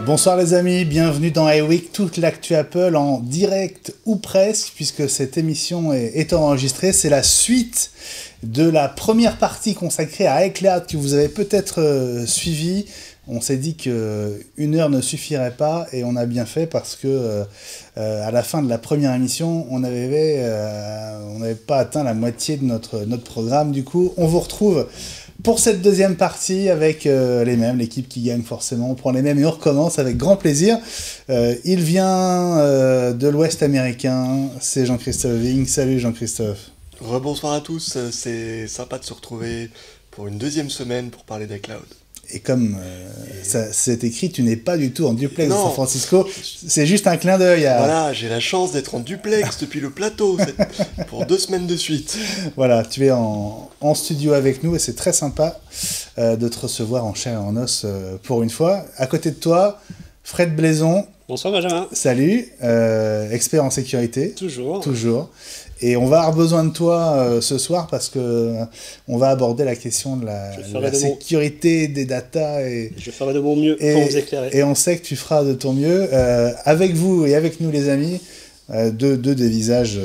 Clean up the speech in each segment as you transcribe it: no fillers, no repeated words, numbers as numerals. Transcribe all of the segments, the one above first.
Bonsoir les amis, bienvenue dans iWeek, toute l'actu Apple en direct ou presque, puisque cette émission est enregistrée. C'est la suite de la première partie consacrée à iCloud que vous avez peut-être suivi. On s'est dit qu'une heure ne suffirait pas et on a bien fait parce que à la fin de la première émission, on n'avait pas atteint la moitié de notre programme. Du coup, on vous retrouve pour cette deuxième partie avec les mêmes, l'équipe qui gagne forcément, on prend les mêmes et on recommence avec grand plaisir. Il vient de l'Ouest américain, c'est Jean-Christophe Ving. Salut Jean-Christophe. Rebonsoir à tous, c'est sympa de se retrouver pour une deuxième semaine pour parler d'iCloud. Et comme c'est écrit, tu n'es pas du tout en duplex de San Francisco, c'est juste un clin d'œil à... Voilà, j'ai la chance d'être en duplex depuis le plateau pour 2 semaines de suite. Voilà, tu es en studio avec nous et c'est très sympa de te recevoir en chair et en os pour une fois. À côté de toi, Fred Blaison. Bonsoir Benjamin. Salut, expert en sécurité. Toujours. Et on va avoir besoin de toi ce soir parce que on va aborder la question de la sécurité des datas. Je ferai de mon mieux pour vous éclairer. Et on sait que tu feras de ton mieux. Avec vous et avec nous les amis, deux des visages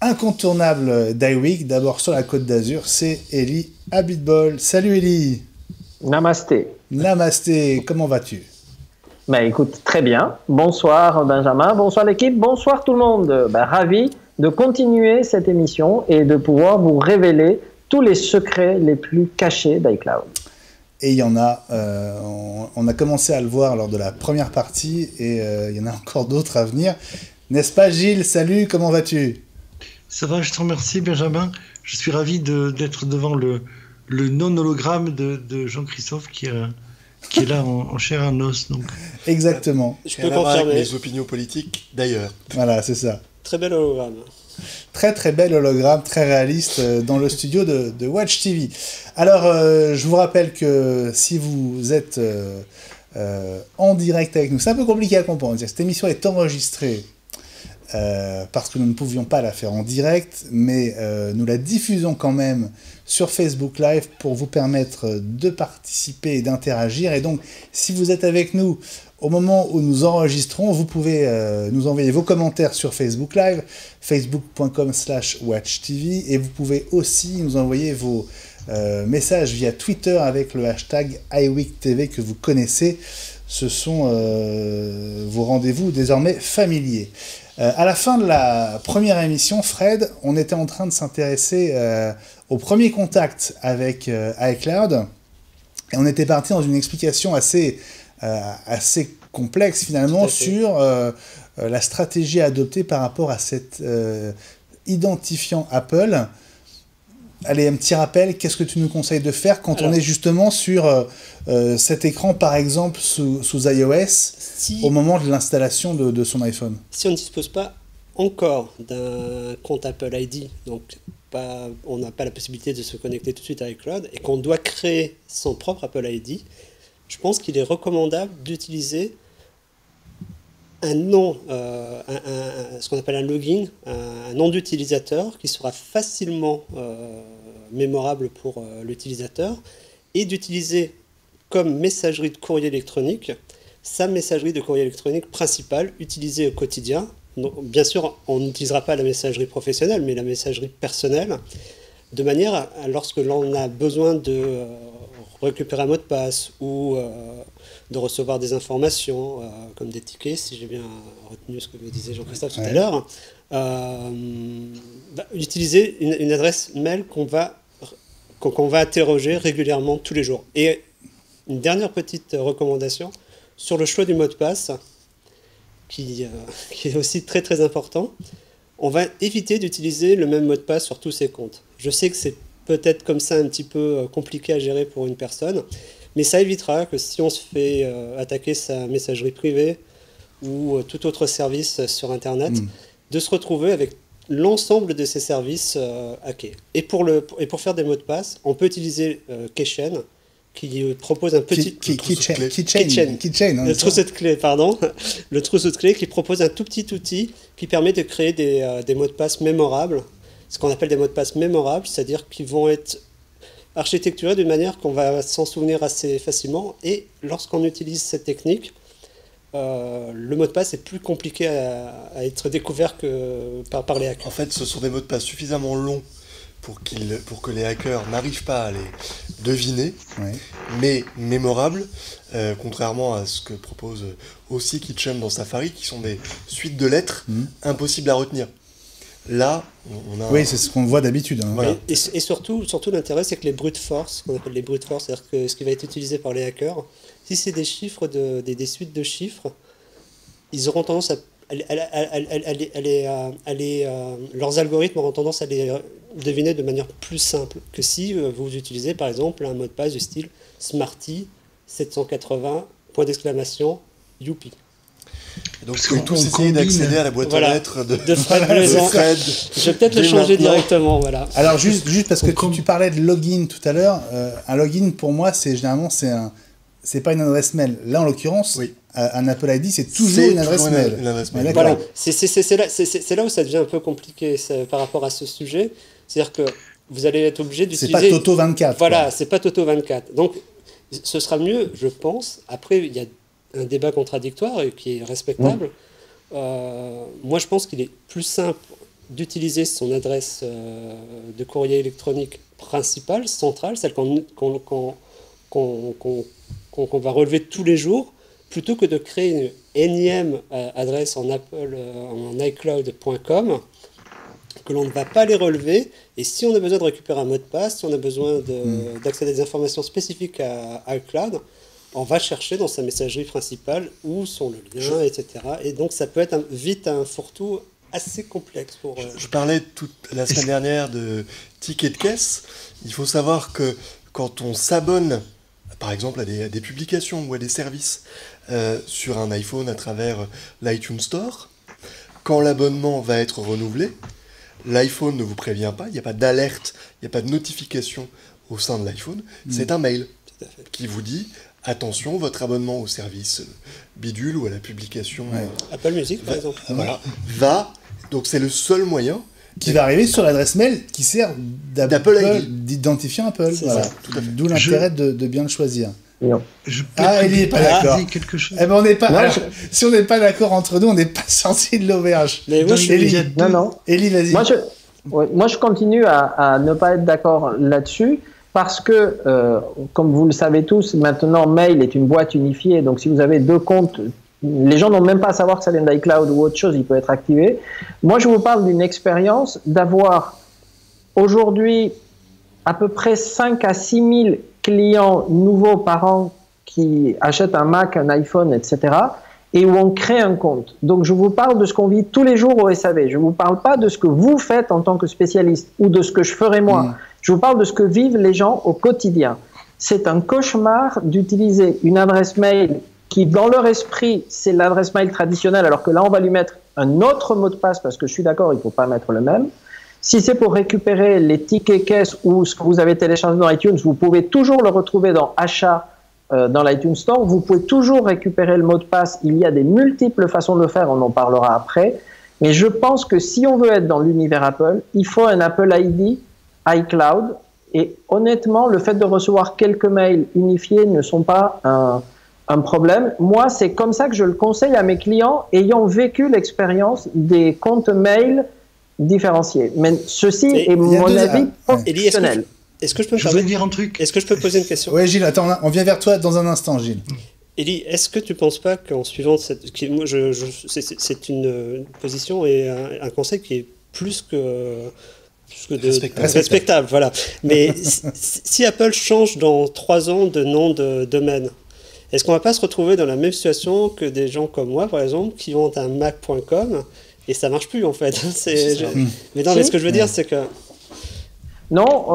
incontournables d'iWeek. D'abord sur la Côte d'Azur, c'est Eli Abitbol. Salut Eli. Namasté. Namasté, comment vas-tu ? Écoute, très bien. Bonsoir Benjamin, bonsoir l'équipe, bonsoir tout le monde. ravi de continuer cette émission et de pouvoir vous révéler tous les secrets les plus cachés d'iCloud. Et il y en a, on a commencé à le voir lors de la première partie et il y en a encore d'autres à venir. N'est-ce pas Gilles ? Salut, comment vas-tu ? Ça va, je te remercie Benjamin. Je suis ravi d'être devant le non-hologramme de Jean-Christophe qui est là en chair et en os. Donc. Exactement. Je peux confirmer. Les opinions politiques d'ailleurs. Voilà, c'est ça. Très bel hologramme. Très bel hologramme, très réaliste dans le studio de Watch TV. Alors, je vous rappelle que si vous êtes en direct avec nous, c'est un peu compliqué à comprendre. Cette émission est enregistrée parce que nous ne pouvions pas la faire en direct, mais nous la diffusons quand même sur Facebook Live pour vous permettre de participer et d'interagir. Et donc, si vous êtes avec nous au moment où nous enregistrons, vous pouvez nous envoyer vos commentaires sur Facebook Live, facebook.com/watchtv, et vous pouvez aussi nous envoyer vos messages via Twitter avec le hashtag iWeekTV que vous connaissez. Ce sont vos rendez-vous désormais familiers. À la fin de la première émission, Fred, on était en train de s'intéresser au premier contact avec iCloud, et on était parti dans une explication assez complexe finalement sur la stratégie à adopter par rapport à cet identifiant Apple. Allez, un petit rappel, qu'est-ce que tu nous conseilles de faire quand on est justement sur cet écran, par exemple, sous iOS, au moment de l'installation de son iPhone ? Si on ne dispose pas encore d'un compte Apple ID, donc on n'a pas la possibilité de se connecter tout de suite à iCloud, et qu'on doit créer son propre Apple ID, je pense qu'il est recommandable d'utiliser un nom, ce qu'on appelle un login, un nom d'utilisateur qui sera facilement mémorable pour l'utilisateur, et d'utiliser comme messagerie de courrier électronique sa messagerie de courrier électronique principale, utilisée au quotidien. Donc, bien sûr, on n'utilisera pas la messagerie professionnelle, mais la messagerie personnelle, de manière à, lorsque l'on a besoin de récupérer un mot de passe ou de recevoir des informations, comme des tickets, si j'ai bien retenu ce que me disait Jean-Christophe tout à l'heure, utiliser une adresse mail qu'on va interroger régulièrement tous les jours. Et une dernière petite recommandation sur le choix du mot de passe, qui est aussi très très important. On va éviter d'utiliser le même mot de passe sur tous ses comptes. Je sais que c'est peut-être comme ça un petit peu compliqué à gérer pour une personne, mais ça évitera que si on se fait attaquer sa messagerie privée ou tout autre service sur Internet, de se retrouver avec l'ensemble de ces services hackés. Et pour faire des mots de passe, on peut utiliser Keychain, qui propose un petit Keychain, hein, le trousseau de clé, pardon, le trousseau de clé qui propose un tout petit outil qui permet de créer des mots de passe mémorables, ce qu'on appelle des mots de passe mémorables, c'est-à-dire qu'ils vont être architecturés d'une manière qu'on va s'en souvenir assez facilement, et lorsqu'on utilise cette technique, le mot de passe est plus compliqué à être découvert par les hackers. En fait, ce sont des mots de passe suffisamment longs pour que les hackers n'arrivent pas à les deviner, mais mémorables, contrairement à ce que propose aussi Kitchen dans Safari, qui sont des suites de lettres impossibles à retenir. Là, on a... Oui, c'est ce qu'on voit d'habitude. Hein. Voilà. Et surtout l'intérêt, c'est que les brute force, qu'on appelle les brute force, c'est-à-dire que ce qui va être utilisé par les hackers, si c'est des chiffres, des suites de chiffres, ils auront tendance à leurs algorithmes auront tendance à les deviner de manière plus simple que si vous utilisez par exemple un mot de passe du style Smarty 780 point d'exclamation youpi. Donc vous pouvez tous essayer d'accéder à la boîte aux lettres de Fred Blaisan. Je vais peut-être le changer directement. Voilà. Alors juste parce que tu parlais de login tout à l'heure, un login pour moi c'est pas une adresse mail. Là en l'occurrence, un Apple ID c'est toujours une adresse mail. Voilà, c'est là où ça devient un peu compliqué par rapport à ce sujet. C'est-à-dire que vous allez être obligé d'utiliser... C'est pas Toto24. Voilà, c'est pas Toto24. Donc ce sera mieux, je pense. Après, il y a un débat contradictoire et qui est respectable. Moi, je pense qu'il est plus simple d'utiliser son adresse de courrier électronique principale, centrale, celle qu'on va relever tous les jours, plutôt que de créer une énième adresse en iCloud.com que l'on ne va pas les relever. Et si on a besoin de récupérer un mot de passe, si on a besoin d'accéder à des informations spécifiques à iCloud, on va chercher dans sa messagerie principale où sont le lien, etc. Et donc ça peut être vite un fourre-tout assez complexe. Je parlais la semaine dernière de tickets de caisse. Il faut savoir que quand on s'abonne, par exemple, à des publications ou à des services sur un iPhone à travers l'iTunes Store, quand l'abonnement va être renouvelé, l'iPhone ne vous prévient pas, il n'y a pas d'alerte, il n'y a pas de notification au sein de l'iPhone, c'est un mail qui vous dit « Attention, votre abonnement au service bidule ou à la publication... Apple Music, par exemple. Voilà, donc c'est le seul moyen... Qui va arriver sur l'adresse mail qui sert d'Apple d'identifiant Apple. Voilà. D'où l'intérêt de bien le choisir. Elie n'est pas d'accord. On n'est pas. Si on n'est pas d'accord entre nous, on n'est pas sorti de l'auberge. Mais moi, Elie, vas-y. Moi, je continue à ne pas être d'accord là-dessus parce que, comme vous le savez tous, maintenant, Mail est une boîte unifiée. Donc, si vous avez deux comptes, les gens n'ont même pas à savoir que ça vient d'iCloud ou autre chose, il peut être activé. Moi, je vous parle d'une expérience d'avoir aujourd'hui à peu près 5 à 6 000 clients nouveaux par an qui achètent un Mac, un iPhone, etc. et où on crée un compte. Donc, je vous parle de ce qu'on vit tous les jours au SAV. Je ne vous parle pas de ce que vous faites en tant que spécialiste ou de ce que je ferai moi. Je vous parle de ce que vivent les gens au quotidien. C'est un cauchemar d'utiliser une adresse mail qui, dans leur esprit, c'est l'adresse mail traditionnelle, alors que là, on va lui mettre un autre mot de passe, parce que je suis d'accord, il ne faut pas mettre le même. Si c'est pour récupérer les tickets caisse ou ce que vous avez téléchargé dans iTunes, vous pouvez toujours le retrouver dans Achats dans l'iTunes Store. Vous pouvez toujours récupérer le mot de passe. Il y a des multiples façons de le faire, on en parlera après. Mais je pense que si on veut être dans l'univers Apple, il faut un Apple ID, iCloud. Et honnêtement, le fait de recevoir quelques mails unifiés ne sont pas un problème. Moi, c'est comme ça que je le conseille à mes clients ayant vécu l'expérience des comptes mail différenciés. Mais ceci est mon avis professionnel. Est-ce que je peux voudrais dire un truc. Est-ce que je peux poser une question? Oui, Gilles, attends, on vient vers toi dans un instant, Gilles. Elie, est-ce que tu ne penses pas qu'en suivant c'est une position et un conseil qui est plus que respectable, voilà. Mais si Apple change dans 3 ans de nom de domaine, est-ce qu'on ne va pas se retrouver dans la même situation que des gens comme moi, par exemple, qui ont un Mac.com et ça ne marche plus, en fait. Mais ce que je veux dire, c'est que... Non,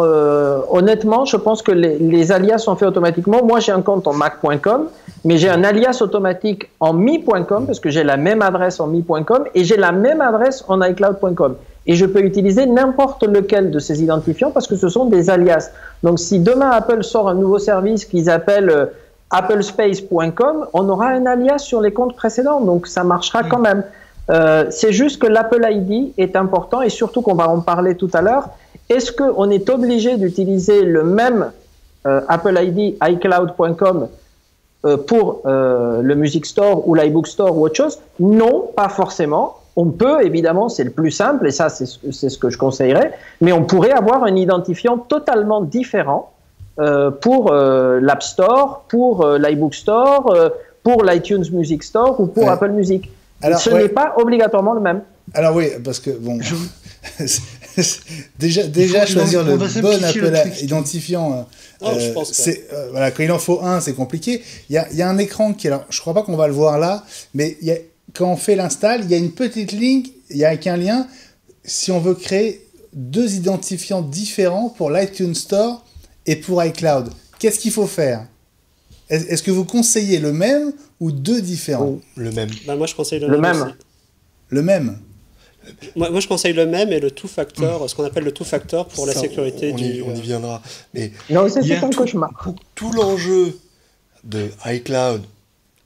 honnêtement, je pense que les alias sont faits automatiquement. Moi, j'ai un compte en Mac.com, mais j'ai un alias automatique en Mi.com, parce que j'ai la même adresse en Mi.com, et j'ai la même adresse en iCloud.com. et je peux utiliser n'importe lequel de ces identifiants parce que ce sont des alias. Donc si demain Apple sort un nouveau service qu'ils appellent applespace.com, on aura un alias sur les comptes précédents, donc ça marchera quand même. C'est juste que l'Apple ID est important et surtout qu'on va en parler tout à l'heure. Est-ce qu'on est obligé d'utiliser le même Apple ID iCloud.com pour le Music Store ou l'iBook Store ou autre chose? Non, pas forcément. On peut, évidemment, c'est le plus simple, et ça, c'est ce que je conseillerais, mais on pourrait avoir un identifiant totalement différent pour l'App Store, pour l'iBook Store, pour l'iTunes Music Store ou pour Apple Music. Alors, ce n'est pas obligatoirement le même. Alors oui, parce que, bon... déjà choisir le bon Apple identifiant, voilà, quand il en faut un, c'est compliqué. Il y a un écran qui, alors, je crois pas qu'on va le voir là, mais quand on fait l'install, il y a une petite ligne, il y a un lien, si on veut créer 2 identifiants différents pour l'iTunes Store et pour iCloud. Qu'est-ce qu'il faut faire? Est-ce que vous conseillez le même ou 2 différents? Le même. Bah, moi, je conseille le même. Aussi. Le même. Moi, je conseille le même et le two-factor, ce qu'on appelle le two-factor pour la sécurité on y viendra. Mais non, c'est un cauchemar. Tout l'enjeu de iCloud,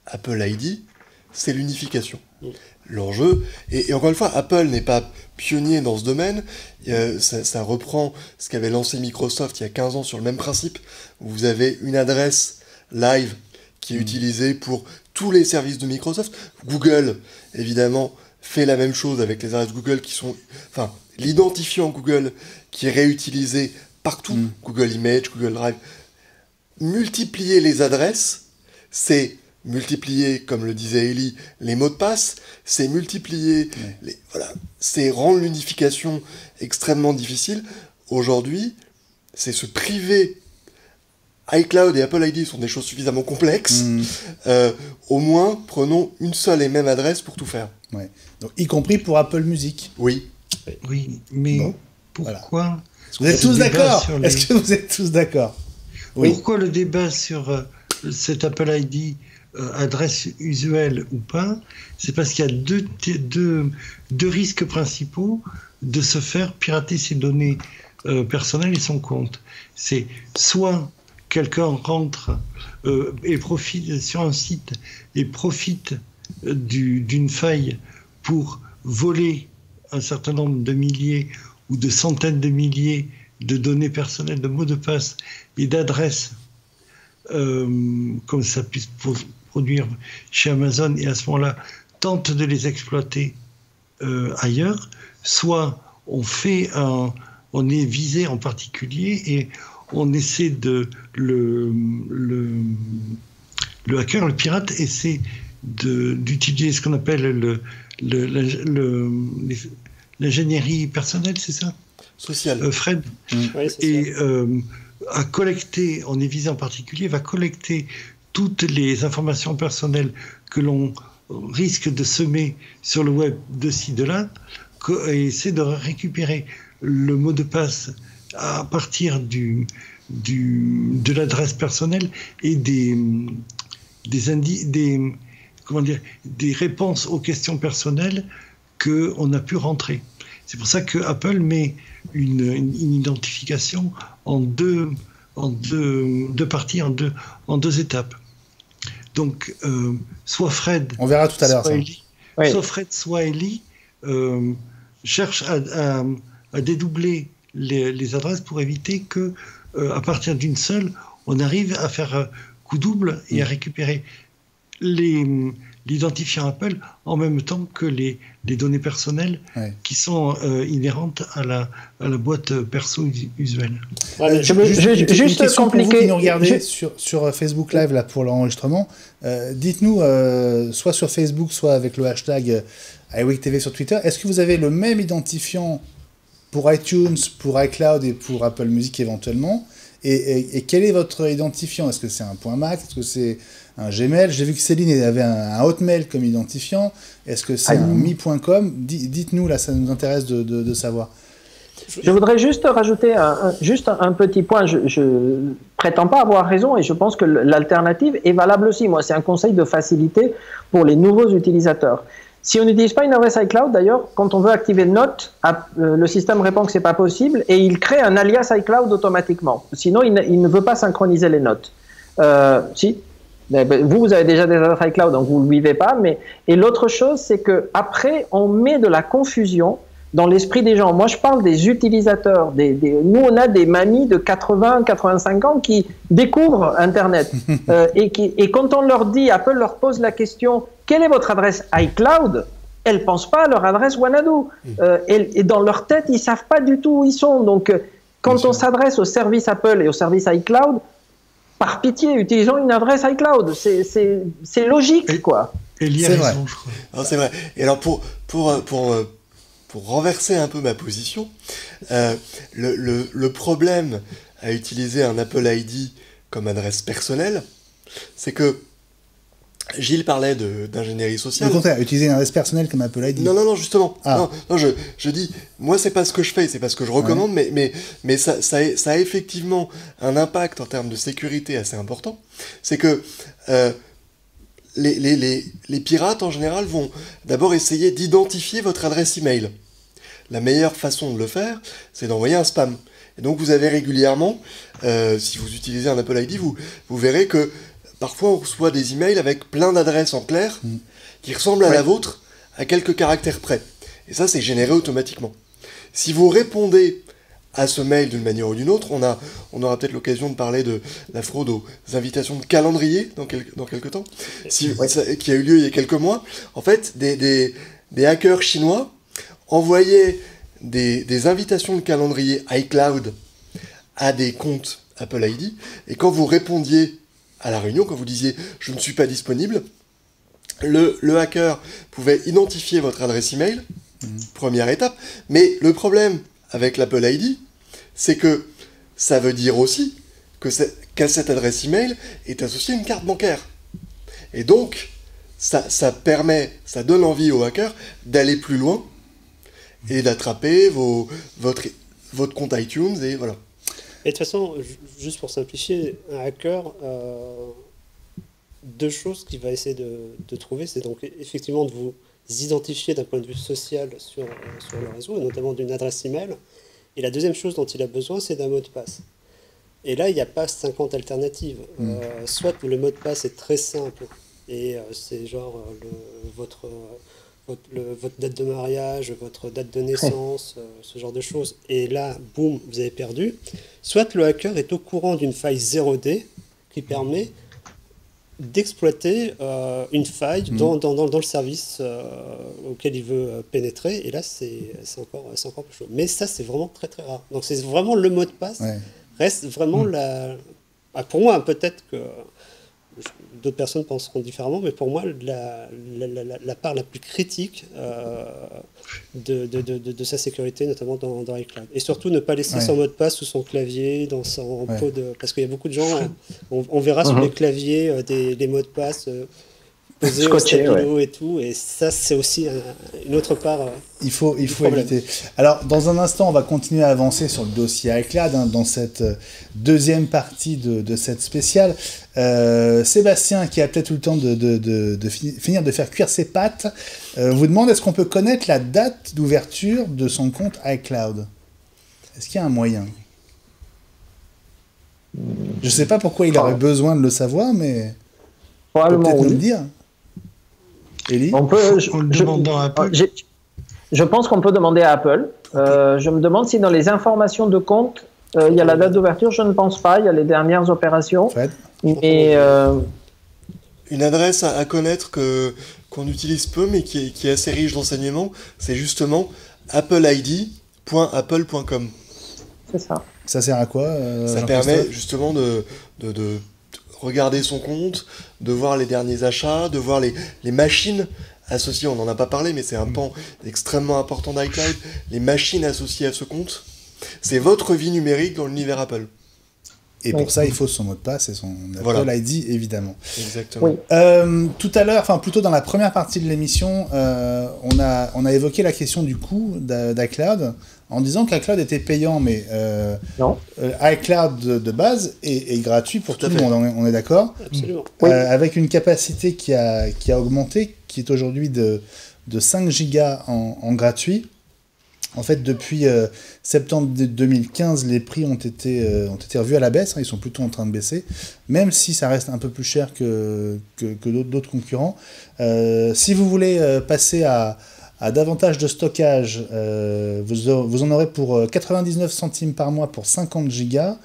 Apple ID, c'est l'unification. L'enjeu, et encore une fois, Apple n'est pas pionnier dans ce domaine, ça reprend ce qu'avait lancé Microsoft il y a 15 ans sur le même principe, où vous avez une adresse live qui est utilisée pour tous les services de Microsoft. Google, évidemment, fait la même chose avec les adresses Google qui sont... Enfin, l'identifiant Google qui est réutilisé partout, Google Image, Google Drive. Multiplier les adresses, c'est multiplier, comme le disait Eli, les mots de passe, c'est multiplier... c'est rendre l'unification extrêmement difficile. Aujourd'hui, c'est se priver... iCloud et Apple ID sont des choses suffisamment complexes. Au moins, prenons une seule et même adresse pour tout faire. Ouais. Donc, y compris pour Apple Music. Oui. Oui, mais pourquoi voilà. Vous êtes tous d'accord? Est-ce que vous êtes tous d'accord? Oui. Pourquoi le débat sur cet Apple ID, adresse usuelle ou pas? C'est parce qu'il y a deux risques principaux de se faire pirater ses données personnelles et son compte. C'est soit quelqu'un rentre et profite sur un site et profite d'une faille pour voler un certain nombre de milliers ou de centaines de milliers de données personnelles, de mots de passe et d'adresses, comme ça puisse produire chez Amazon, et à ce moment-là tente de les exploiter ailleurs, soit on est visé en particulier et on essaie le hacker, le pirate, essaie d'utiliser ce qu'on appelle l'ingénierie personnelle, c'est ça? Sociale. Fred. Oui, et à collecter, on est visé en particulier, va collecter toutes les informations personnelles que l'on risque de semer sur le web de ci, de là, et essaie de récupérer le mot de passe à partir de l'adresse personnelle et des réponses aux questions personnelles qu'on a pu rentrer. C'est pour ça que Apple met une identification en deux parties, en deux étapes. Donc, soit Fred... On verra tout à l'heure. Soit Fred, soit Eli cherchent à dédoubler les adresses pour éviter que, à partir d'une seule, on arrive à faire coup double et à récupérer l'identifiant Apple en même temps que les données personnelles qui sont inhérentes à la boîte perso usuelle. Juste compliqué. Pour vous qui nous regardez sur Facebook Live là, pour l'enregistrement, dites-nous, soit sur Facebook, soit avec le hashtag iWeekTV sur Twitter, est-ce que vous avez le même identifiant pour iTunes, pour iCloud et pour Apple Music éventuellement, et quel est votre identifiant? Est-ce que c'est un .mac? Est-ce que c'est un Gmail? J'ai vu que Céline avait un Hotmail comme identifiant. Est-ce que c'est un mi.com? Dites-nous, là, ça nous intéresse de savoir. Je voudrais juste rajouter un petit point. Je prétends pas avoir raison et je pense que l'alternative est valable aussi. Moi, c'est un conseil de facilité pour les nouveaux utilisateurs. Si on n'utilise pas une adresse iCloud, d'ailleurs, quand on veut activer Note, le système répond que c'est pas possible et il crée un alias iCloud automatiquement. Sinon, il ne veut pas synchroniser les notes. Si. Vous avez déjà des adresses iCloud, donc vous ne le vivez pas. Et l'autre chose, c'est que après, on met de la confusion dans l'esprit des gens. Moi, je parle des utilisateurs. Nous, on a des mamies de 80, 85 ans qui découvrent Internet. Et quand on leur dit, Apple leur pose la question, quelle est votre adresse iCloud? Elles ne pensent pas à leur adresse Wanadoo. Et dans leur tête, ils ne savent pas du tout où ils sont. Donc, quand on s'adresse au service Apple et au service iCloud, par pitié, utilisons une adresse iCloud. C'est logique, quoi. Et C'est vrai. C'est vrai. Et alors, pour renverser un peu ma position, le problème à utiliser un Apple ID comme adresse personnelle, c'est que Gilles parlait d'ingénierie sociale. Au contraire, utiliser une adresse personnelle comme Apple ID. Non, justement. Ah. Non, je dis, moi, c'est pas ce que je fais, c'est pas ce que je recommande, mais ça a effectivement un impact en termes de sécurité assez important. C'est que les pirates, en général, vont d'abord essayer d'identifier votre adresse email. La meilleure façon de le faire, c'est d'envoyer un spam. Et donc, vous avez régulièrement, si vous utilisez un Apple ID, vous verrez que parfois, on reçoit des emails avec plein d'adresses en clair qui ressemblent à la vôtre à quelques caractères près. Et ça, c'est généré automatiquement. Si vous répondez à ce mail d'une manière ou d'une autre, on aura peut-être l'occasion de parler de la fraude aux invitations de calendrier dans quelques temps, qui a eu lieu il y a quelques mois. En fait, des hackers chinois envoyaient des invitations de calendrier iCloud à des comptes Apple ID, et quand vous répondiez à la réunion, quand vous disiez « je ne suis pas disponible », le hacker pouvait identifier votre adresse email, première étape, mais le problème avec l'Apple ID, c'est que ça veut dire aussi qu'à cette adresse email est associée une carte bancaire. Et donc, ça donne envie aux hackers d'aller plus loin et d'attraper votre compte iTunes, et voilà. Et de toute façon, juste pour simplifier, un hacker, deux choses qu'il va essayer de trouver, c'est donc effectivement de vous identifier d'un point de vue social sur le réseau, et notamment d'une adresse email. Et la deuxième chose dont il a besoin, c'est d'un mot de passe. Et là, il n'y a pas 50 alternatives. Soit le mot de passe est très simple, et c'est genre votre date de mariage, votre date de naissance, ce genre de choses. Et là, boum, vous avez perdu. Soit le hacker est au courant d'une faille 0D qui permet d'exploiter une faille dans le service auquel il veut pénétrer. Et là, c'est encore plus chaud. Mais ça, c'est vraiment très très rare. Donc c'est vraiment le mot de passe. Reste vraiment pour moi, peut-être que d'autres personnes penseront différemment, mais pour moi, la part la plus critique de sa sécurité, notamment dans iCloud. Et surtout, ne pas laisser son mot de passe sous son clavier, dans son pot de... Parce qu'il y a beaucoup de gens, on verra sur les claviers les mots de passe posés au stabilo et tout, et ça, c'est aussi une autre part... Il faut éviter. Alors, dans un instant, on va continuer à avancer sur le dossier iCloud, dans cette deuxième partie de cette spéciale. Sébastien, qui a peut-être eu le temps de finir de faire cuire ses pâtes, vous demande, est-ce qu'on peut connaître la date d'ouverture de son compte iCloud? Est-ce qu'il y a un moyen? Je ne sais pas pourquoi il aurait besoin de le savoir, mais peut-être nous le dire. Élie? On le demande à Apple. Je pense qu'on peut demander à Apple. Je me demande si dans les informations de compte, il y a la date d'ouverture. Je ne pense pas. Il y a les dernières opérations. Fred? Mais une adresse à connaître qu'on utilise peu, mais qui est assez riche d'enseignements, c'est justement appleid.apple.com. C'est ça. Ça sert à quoi, ça permet justement de regarder son compte, de voir les derniers achats, de voir les machines associées. On n'en a pas parlé, mais c'est un pan extrêmement important d'iCloud. Les machines associées à ce compte, c'est votre vie numérique dans l'univers Apple. Et pour ça, il faut son mot de passe et son Apple ID, évidemment. Exactement. Oui. Tout à l'heure, enfin plutôt dans la première partie de l'émission, on a évoqué la question du coût d'iCloud en disant qu'iCloud était payant, mais non. iCloud de base est gratuit pour tout le monde, on est d'accord? Absolument. Avec une capacité qui a augmenté, qui est aujourd'hui de de 5 gigas en gratuit. En fait, depuis septembre 2015, les prix ont été revus à la baisse. Hein, ils sont plutôt en train de baisser, même si ça reste un peu plus cher que d'autres concurrents. Si vous voulez passer à davantage de stockage, vous en aurez pour 99 centimes par mois pour 50 gigas,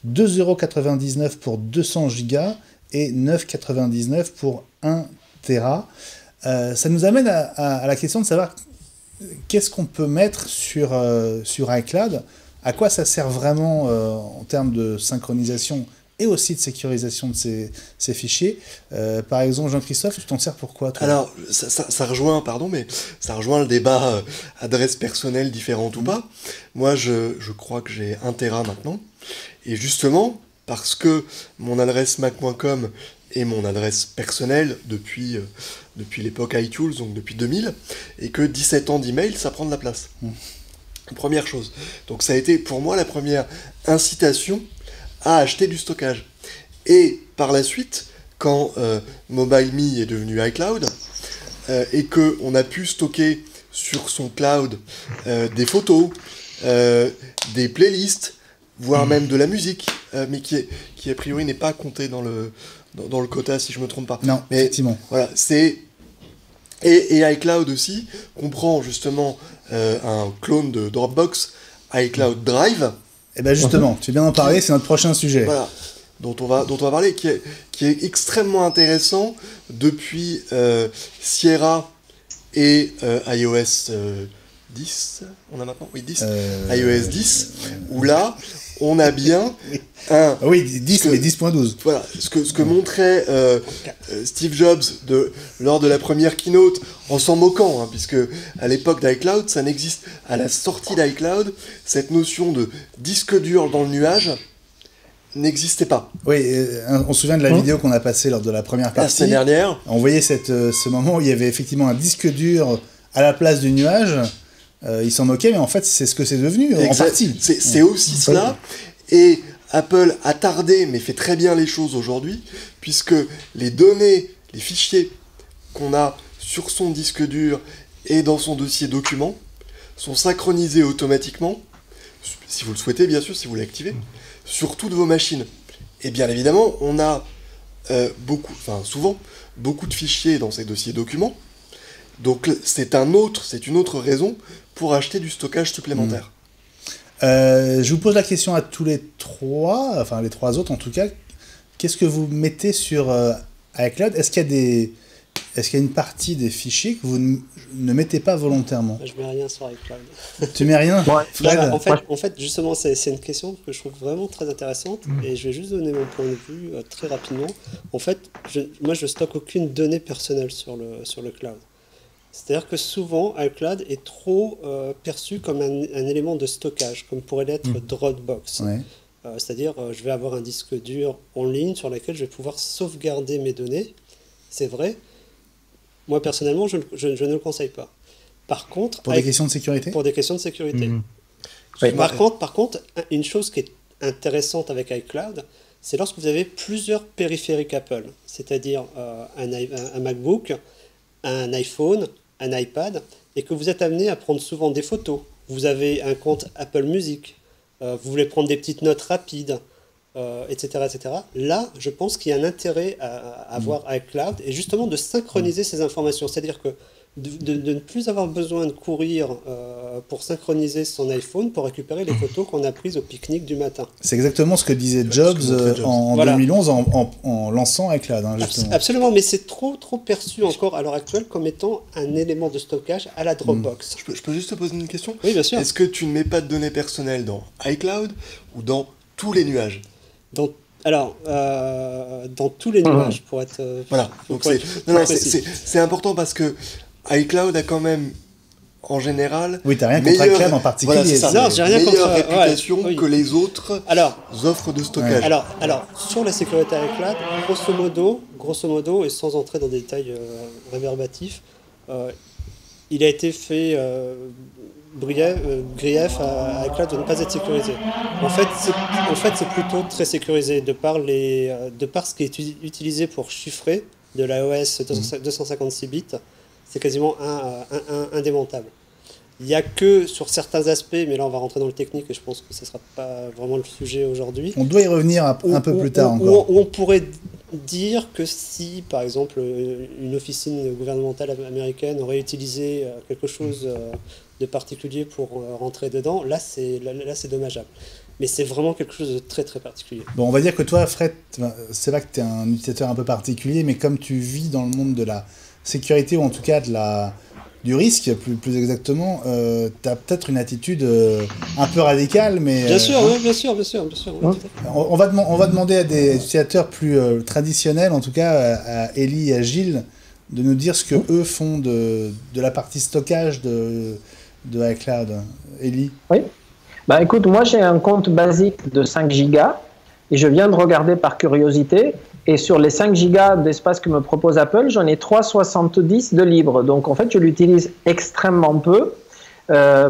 2,99 € pour 200 gigas et 9,99 € pour 1 Tera. Ça nous amène à la question de savoir qu'est-ce qu'on peut mettre sur iCloud, à quoi ça sert vraiment en termes de synchronisation et aussi de sécurisation de ces fichiers. Par exemple, Jean-Christophe, tu t'en sers pour quoi, toi ? Alors, ça rejoint le débat adresse personnelle différente ou pas. Moi, je crois que j'ai 1 Tera maintenant. Et justement, parce que mon adresse mac.com est mon adresse personnelle depuis l'époque iTunes, donc depuis 2000, et que 17 ans d'email, ça prend de la place. Première chose. Donc ça a été pour moi la première incitation à acheter du stockage. Et par la suite, quand MobileMe est devenu iCloud, et qu'on a pu stocker sur son cloud des photos, des playlists, voire même de la musique, mais qui a priori n'est pas compté dans le quota, si je me trompe pas. Non, mais effectivement. Voilà, c'est... Et iCloud aussi comprend justement un clone de Dropbox, iCloud Drive. Et bien justement, tu viens d'en parler, c'est notre prochain sujet. Voilà, dont on va parler, qui est extrêmement intéressant depuis Sierra et iOS 10. On a maintenant, oui, 10. iOS 10, où là, on a bien un... Oui, 10, mais 10.12. Voilà, ce que montrait Steve Jobs lors de la première keynote, en s'en moquant, hein, puisque à l'époque d'iCloud, ça n'existe, à la sortie d'iCloud, cette notion de disque dur dans le nuage n'existait pas. Oui, on se souvient de la vidéo qu'on a passée lors de la première partie. La semaine dernière. On voyait ce moment où il y avait effectivement un disque dur à la place du nuage. Il s'en moquait, mais en fait, c'est ce que c'est devenu, en partie. C'est aussi cela. Et Apple a tardé, mais fait très bien les choses aujourd'hui, puisque les données, les fichiers qu'on a sur son disque dur et dans son dossier document sont synchronisés automatiquement, si vous le souhaitez, bien sûr, si vous l'activez, sur toutes vos machines. Et bien évidemment, on a souvent, beaucoup de fichiers dans ces dossiers documents. Donc c'est une autre raison pour acheter du stockage supplémentaire. Je vous pose la question à tous les trois, enfin les trois autres en tout cas. Qu'est-ce que vous mettez sur iCloud ? Est-ce qu'il y a une partie des fichiers que vous ne mettez pas volontairement ? Je mets rien sur iCloud. Tu mets rien ? Fred ? En fait, justement, c'est une question que je trouve vraiment très intéressante et je vais juste donner mon point de vue très rapidement. En fait, moi, je stocke aucune donnée personnelle sur le cloud. C'est-à-dire que souvent, iCloud est trop perçu comme un élément de stockage, comme pourrait l'être Dropbox. Ouais. C'est-à-dire, je vais avoir un disque dur en ligne sur lequel je vais pouvoir sauvegarder mes données. C'est vrai. Moi, personnellement, je ne le conseille pas. Par contre... Pour des questions de sécurité ? Pour des questions de sécurité. Oui, par contre, une chose qui est intéressante avec iCloud, c'est lorsque vous avez plusieurs périphériques Apple, c'est-à-dire un MacBook, un iPhone, un iPad, et que vous êtes amené à prendre souvent des photos. Vous avez un compte Apple Music, vous voulez prendre des petites notes rapides, etc., etc. Là, je pense qu'il y a un intérêt à avoir iCloud et justement de synchroniser ces informations. C'est-à-dire que de ne plus avoir besoin de courir pour synchroniser son iPhone pour récupérer les photos qu'on a prises au pique-nique du matin. C'est exactement ce que disait Jobs en 2011 en lançant iCloud. Hein, absolument, mais c'est trop perçu encore à l'heure actuelle comme étant un élément de stockage à la Dropbox. Je peux juste te poser une question ? Oui, bien sûr. Est-ce que tu ne mets pas de données personnelles dans iCloud ou dans tous les nuages ? Dans tous les nuages, pour être... voilà, donc c'est important parce que iCloud a quand même, en général... Oui, t'as rien contre iCloud en particulier. Voilà, c'est ça. Non, j'ai rien meilleure réputation que les autres offres de stockage. Alors, sur la sécurité iCloud, grosso modo, et sans entrer dans des détails réverbatifs, il a été fait grief à iCloud de ne pas être sécurisé. En fait, c'est plutôt très sécurisé de par ce qui est utilisé pour chiffrer de l'iOS 256 bits. c'est quasiment indémontable. Il n'y a que sur certains aspects, mais là on va rentrer dans le technique et je pense que ce ne sera pas vraiment le sujet aujourd'hui. On doit y revenir un peu plus tard encore. Où on pourrait dire que si, par exemple, une officine gouvernementale américaine aurait utilisé quelque chose de particulier pour rentrer dedans, là c'est dommageable. Mais c'est vraiment quelque chose de très très particulier. Bon, on va dire que toi, Fred, c'est vrai que tu es un utilisateur un peu particulier, mais comme tu vis dans le monde de la sécurité, ou en tout cas du risque, plus exactement, tu as peut-être une attitude un peu radicale, mais... Bien sûr, oui, bien sûr. Oui, on va demander à des utilisateurs plus traditionnels, en tout cas à Élie et à Gilles, de nous dire ce que eux font de la partie stockage de iCloud. Élie? Oui. Bah écoute, moi j'ai un compte basique de 5 gigas et je viens de regarder par curiosité et sur les 5 gigas d'espace que me propose Apple, j'en ai 3,70 de libre. Donc en fait, je l'utilise extrêmement peu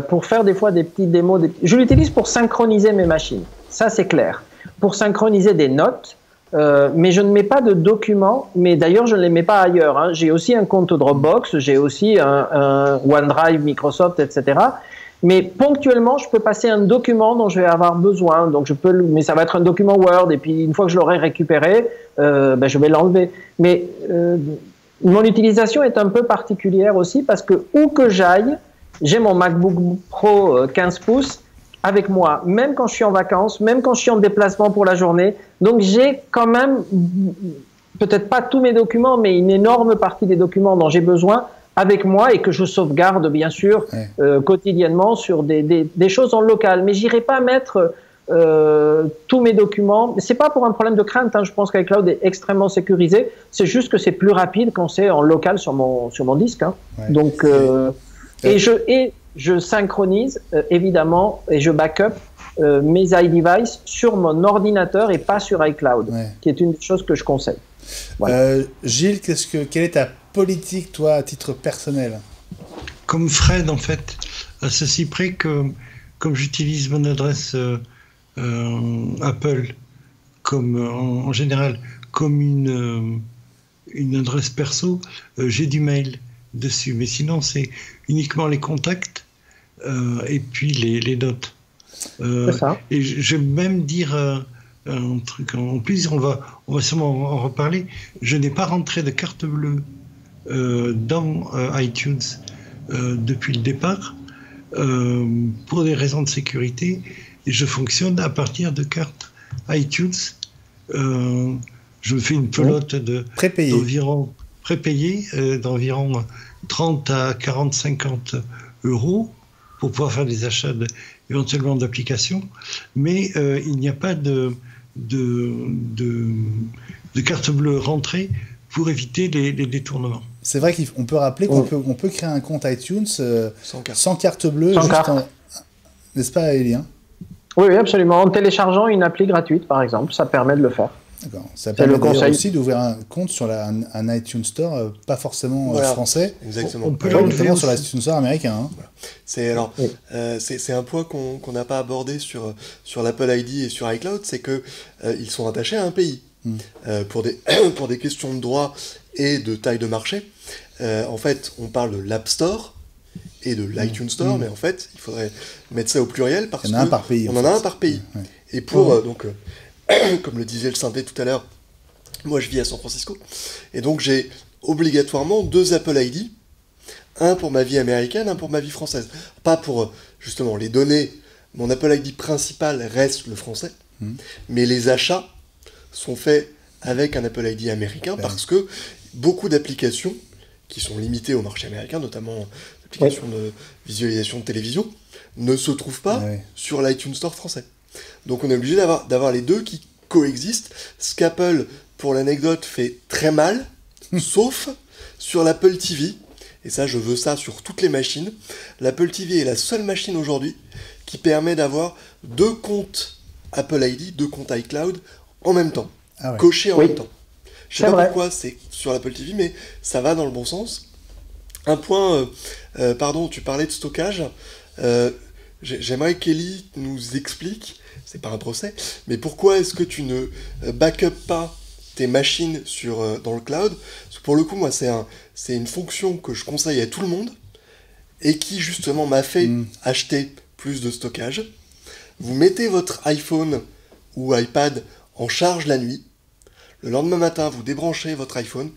pour faire des fois des petites démos. Je l'utilise pour synchroniser mes machines, ça c'est clair. Pour synchroniser des notes, mais je ne mets pas de documents, mais d'ailleurs je ne les mets pas ailleurs. Hein. J'ai aussi un compte Dropbox, j'ai aussi un OneDrive, Microsoft, etc. Mais ponctuellement, je peux passer un document dont je vais avoir besoin. Donc mais ça va être un document Word. Et puis une fois que je l'aurai récupéré, je vais l'enlever. Mais mon utilisation est un peu particulière aussi parce que où que j'aille, j'ai mon MacBook Pro 15 pouces avec moi, même quand je suis en vacances, même quand je suis en déplacement pour la journée. Donc j'ai quand même, peut-être pas tous mes documents, mais une énorme partie des documents dont j'ai besoin avec moi et que je sauvegarde bien sûr quotidiennement sur des choses en local. Mais j'irai pas mettre tous mes documents. C'est pas pour un problème de crainte. Hein. Je pense qu'iCloud est extrêmement sécurisé. C'est juste que c'est plus rapide quand c'est en local sur mon disque. Hein. Ouais. Donc je synchronise évidemment et je backup mes iDevice sur mon ordinateur et pas sur iCloud, qui est une chose que je conseille. Voilà. Gilles, quelle est ta politique, toi, à titre personnel? Comme Fred, en fait, à ceci près que, comme j'utilise mon adresse Apple comme en général comme une adresse perso, j'ai du mail dessus, mais sinon c'est uniquement les contacts et puis les notes. Et je vais même dire un truc en plus, on va sûrement en reparler. Je n'ai pas rentré de carte bleue dans iTunes depuis le départ pour des raisons de sécurité, et je fonctionne à partir de cartes iTunes. Je me fais une pelote d'environ prépayée d'environ 30 à 40-50 euros pour pouvoir faire des achats éventuellement d'applications, mais il n'y a pas de carte bleue rentrée pour éviter les détournements. C'est vrai qu'on peut rappeler qu'on peut créer un compte iTunes sans carte bleue, n'est-ce pas, Élie? Oui, absolument. En téléchargeant une appli gratuite, par exemple, ça permet de le faire. D'accord. Ça permet aussi d'ouvrir un compte sur un iTunes Store, pas forcément français. Exactement. On peut l'enlever sur l'iTunes Store américain. Hein. Voilà. C'est un point qu'on n'a pas abordé sur l'Apple ID et sur iCloud, c'est que ils sont attachés à un pays. Pour des questions de droit et de taille de marché. En fait, on parle de l'App Store et de l'iTunes Store, mais en fait, il faudrait mettre ça au pluriel parce qu'on en a un par pays. Ouais. Et pour, comme le disait le synthé tout à l'heure, moi je vis à San Francisco, et donc j'ai obligatoirement 2 Apple ID, un pour ma vie américaine, un pour ma vie française. Pas pour, justement, les données, mon Apple ID principal reste le français, mais les achats sont faits avec un Apple ID américain parce que beaucoup d'applications qui sont limitées au marché américain, notamment l'application de visualisation de télévision, ne se trouvent pas sur l'iTunes Store français. Donc on est obligé d'avoir les deux qui coexistent, ce qu'Apple, pour l'anecdote, fait très mal, sauf sur l'Apple TV, et ça je veux ça sur toutes les machines. L'Apple TV est la seule machine aujourd'hui qui permet d'avoir 2 comptes Apple ID, 2 comptes iCloud en même temps, cochés en même temps. Je sais pas pourquoi c'est sur l'Apple TV, mais ça va dans le bon sens. Un point, pardon, tu parlais de stockage. J'aimerais qu'Élie nous explique, c'est pas un procès, mais pourquoi est-ce que tu ne backup pas tes machines dans le cloud. Parce que pour le coup, moi, c'est une fonction que je conseille à tout le monde et qui, justement, m'a fait acheter plus de stockage. Vous mettez votre iPhone ou iPad en charge la nuit. Le lendemain matin, vous débranchez votre iPhone.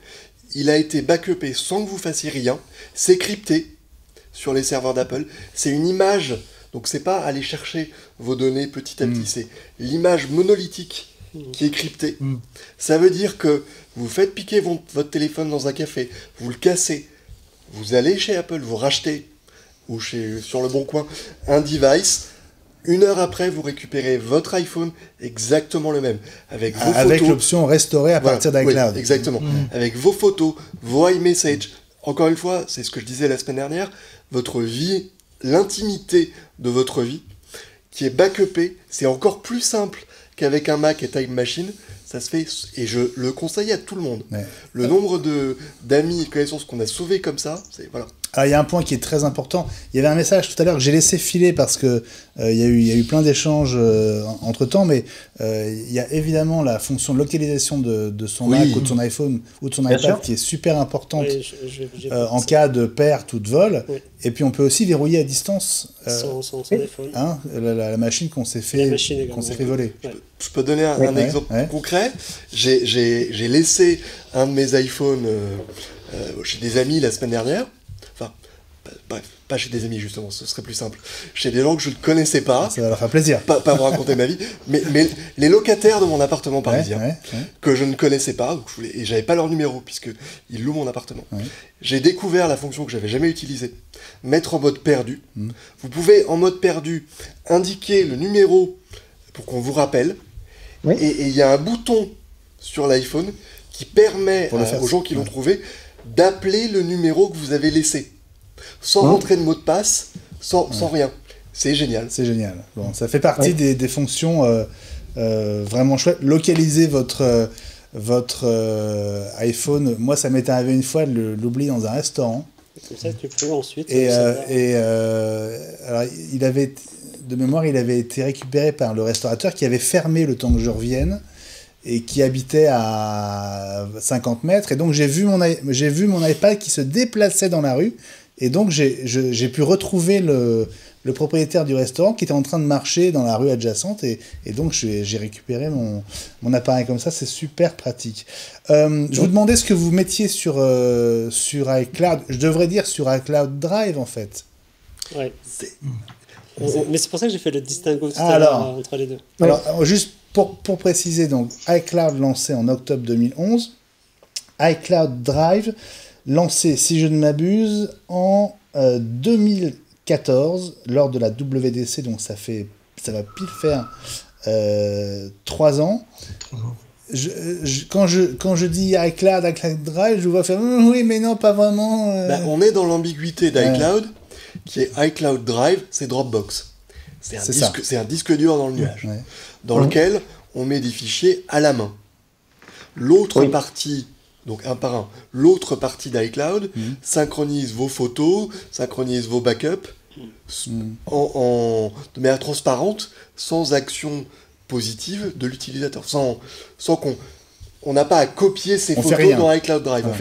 Il a été backupé sans que vous fassiez rien. C'est crypté sur les serveurs d'Apple. C'est une image. Donc, c'est pas aller chercher vos données petit à petit. C'est l'image monolithique qui est cryptée. Ça veut dire que vous faites piquer votre téléphone dans un café, vous le cassez, vous allez chez Apple, vous rachetez, ou sur le Bon Coin, un device. 1 heure après, vous récupérez votre iPhone exactement le même, avec vos photos. Avec l'option restaurer à partir d'iCloud. Oui, exactement. Avec vos photos, vos iMessage. Encore une fois, c'est ce que je disais la semaine dernière, votre vie, l'intimité de votre vie, qui est backupée, c'est encore plus simple qu'avec un Mac et Time Machine. Ça se fait, et je le conseille à tout le monde. Ouais. Le nombre d'amis et de connaissances qu'on a sauvés comme ça, c'est voilà. Alors, il y a un point qui est très important. Il y avait un message tout à l'heure que j'ai laissé filer parce que il y a eu plein d'échanges entre-temps, mais il y a évidemment la fonction de localisation de son Mac ou de son iPhone ou de son iPad qui est super importante en cas de perte ou de vol. Oui. Et puis, on peut aussi verrouiller à distance son iPhone. Hein, la machine qu'on s'est fait voler. Ouais. Je peux donner un exemple concret. J'ai laissé un de mes iPhones chez des amis la semaine dernière. Enfin, bref, pas chez des amis justement, ce serait plus simple. Chez des gens que je ne connaissais pas. Ça va leur faire plaisir. Pas vous raconter ma vie, mais les locataires de mon appartement parisien, que je ne connaissais pas, et j'avais pas leur numéro, puisqu'ils louent mon appartement. Ouais. J'ai découvert la fonction que j'avais jamais utilisée, mettre en mode perdu. Vous pouvez, en mode perdu, indiquer le numéro pour qu'on vous rappelle, et il y a un bouton sur l'iPhone qui permet aux gens qui l'ont trouvé d'appeler le numéro que vous avez laissé, sans rentrer de mot de passe, sans rien. C'est génial. C'est génial. Bon, ça fait partie des fonctions vraiment chouettes. Localiser votre iPhone. Moi, ça m'est arrivé une fois de l'oublier dans un restaurant. Comme ça, tu peux ensuite... alors, de mémoire, il avait été récupéré par le restaurateur qui avait fermé le temps que je revienne, et qui habitait à 50 mètres. Et donc, j'ai vu mon iPad qui se déplaçait dans la rue. Et donc, j'ai pu retrouver le propriétaire du restaurant qui était en train de marcher dans la rue adjacente. Et donc, j'ai récupéré mon appareil comme ça. C'est super pratique. Je vous demandais ce que vous mettiez sur iCloud. Je devrais dire sur iCloud Drive, en fait. Oui. Mais c'est pour ça que j'ai fait le distinguo entre les deux. Alors, juste pour préciser, donc, iCloud lancé en octobre 2011, iCloud Drive lancé, si je ne m'abuse, en 2014, lors de la WDC, donc ça va pile faire 3 ans. 3 ans. Quand je dis iCloud Drive, je vois faire oui, mais non, pas vraiment. On est dans l'ambiguïté d'iCloud, qui est iCloud Drive, c'est Dropbox. C'est un disque dur dans le nuage, dans lequel on met des fichiers à la main. L'autre partie, donc un par un, l'autre partie d'iCloud synchronise vos photos, synchronise vos backups de manière transparente, sans action positive de l'utilisateur, sans qu'on n'a pas à copier ces photos dans iCloud Drive, on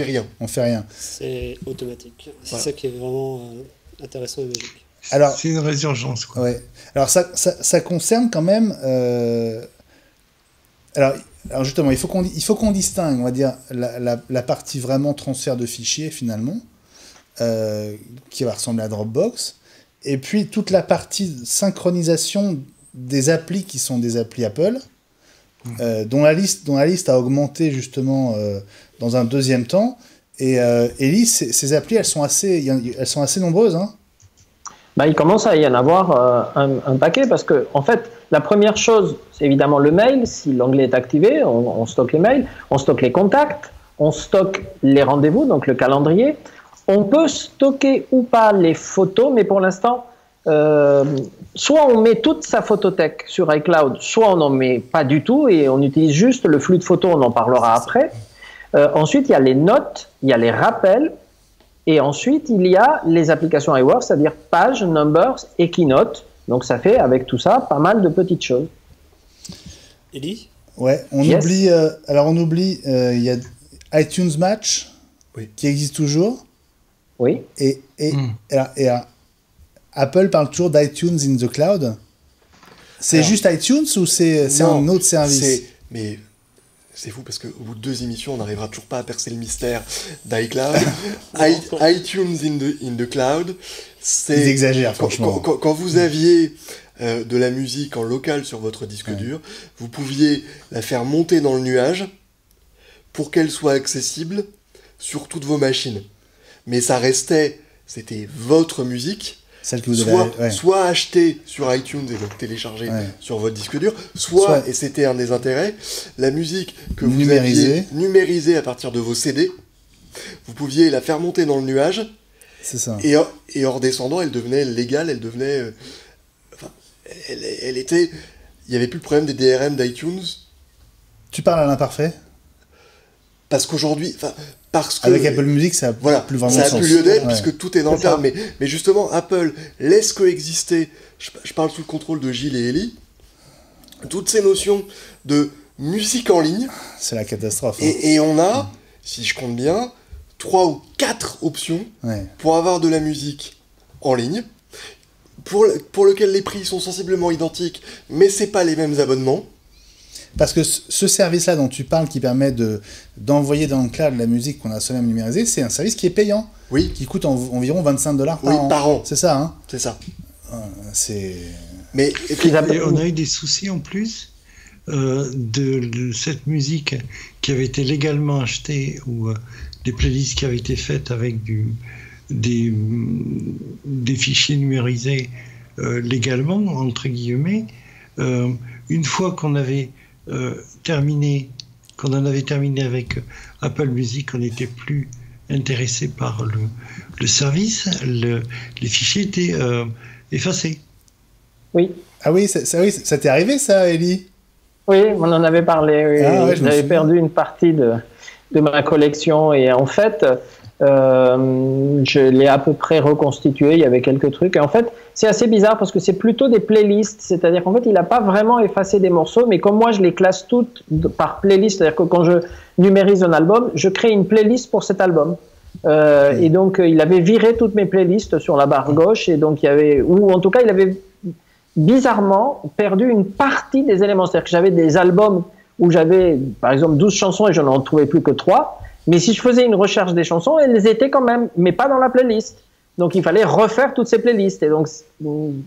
fait rien. C'est automatique. C'est ça qui est vraiment intéressant et magique. Alors, c'est une résurgence, quoi. Ouais. Alors ça concerne quand même. Alors justement, il faut qu'on distingue, on va dire, la partie vraiment transfert de fichiers finalement, qui va ressembler à Dropbox, et puis toute la partie synchronisation des applis qui sont des applis Apple, dont la liste a augmenté justement dans un deuxième temps. Et Elise, ces applis, elles sont assez nombreuses, hein. Il commence à y en avoir un paquet parce que, en fait, la première chose, c'est évidemment le mail. Si l'onglet est activé, on stocke les mails, on stocke les contacts, on stocke les rendez-vous, donc le calendrier. On peut stocker ou pas les photos, mais pour l'instant, soit on met toute sa photothèque sur iCloud, soit on n'en met pas du tout et on utilise juste le flux de photos, on en parlera après. Ensuite, il y a les notes, il y a les rappels. Et ensuite, il y a les applications iWork, c'est-à-dire Pages, Numbers et Keynote. Donc, ça fait, avec tout ça, pas mal de petites choses. Élie ? Ouais, on Yes. oublie. Il y a iTunes Match Oui. qui existe toujours. Oui. Et Apple parle toujours d'iTunes in the cloud. C'est Alors, juste iTunes ou c'est Non, un autre service? Mais c'est fou parce qu'au bout de 2 émissions, on n'arrivera toujours pas à percer le mystère d'iCloud. iTunes in the cloud, c'est... Ils exagèrent, franchement. Quand vous aviez de la musique en local sur votre disque dur, vous pouviez la faire monter dans le nuage pour qu'elle soit accessible sur toutes vos machines. Mais ça restait, c'était votre musique, Celle que vous soit achetée sur iTunes et donc téléchargée sur votre disque dur, soit, et c'était un des intérêts, la musique que vous aviez numérisée à partir de vos CD, vous pouviez la faire monter dans le nuage. C'est ça. Et en redescendant, elle devenait légale, elle devenait... elle était... Il n'y avait plus le problème des DRM d'iTunes. Tu parles à l'imparfait? Parce qu'aujourd'hui... Parce que, avec Apple Music, ça n'a plus vraiment de sens. Ça n'a plus lieu d'être, puisque tout est dans le cadre. Mais justement, Apple laisse coexister, je parle sous le contrôle de Gilles et Ellie, toutes ces notions de musique en ligne. C'est la catastrophe. Et on a, si je compte bien, 3 ou 4 options pour avoir de la musique en ligne, pour lequel les prix sont sensiblement identiques, mais c'est pas les mêmes abonnements. Parce que ce service-là dont tu parles, qui permet d'envoyer dans le cloud la musique qu'on a seulement numérisée, c'est un service qui est payant. Oui. Qui coûte environ $25 par an. C'est ça, hein? C'est ça. C'est... Mais et on a eu des soucis en plus de cette musique qui avait été légalement achetée ou des playlists qui avaient été faites avec des fichiers numérisés légalement, entre guillemets. Une fois qu'on avait qu'on en avait terminé avec Apple Music, on n'était plus intéressé par le service, les fichiers étaient effacés. Oui. Ah oui, ça t'est arrivé ça, Ellie? Oui, on en avait parlé. Oui. Ah, ouais, j'avais perdu une partie de ma collection et en fait, je l'ai à peu près reconstitué. Il y avait quelques trucs. Et en fait, c'est assez bizarre parce que c'est plutôt des playlists. C'est-à-dire qu'en fait, il n'a pas vraiment effacé des morceaux, mais comme moi, je les classe toutes par playlist. C'est-à-dire que quand je numérise un album, je crée une playlist pour cet album. Et donc, il avait viré toutes mes playlists sur la barre gauche. Et donc, il y avait, ou en tout cas, il avait bizarrement perdu une partie des éléments. C'est-à-dire que j'avais des albums où j'avais, par exemple, 12 chansons et je n'en trouvais plus que 3. Mais si je faisais une recherche des chansons, elles étaient quand même, mais pas dans la playlist. Donc, il fallait refaire toutes ces playlists. Et donc,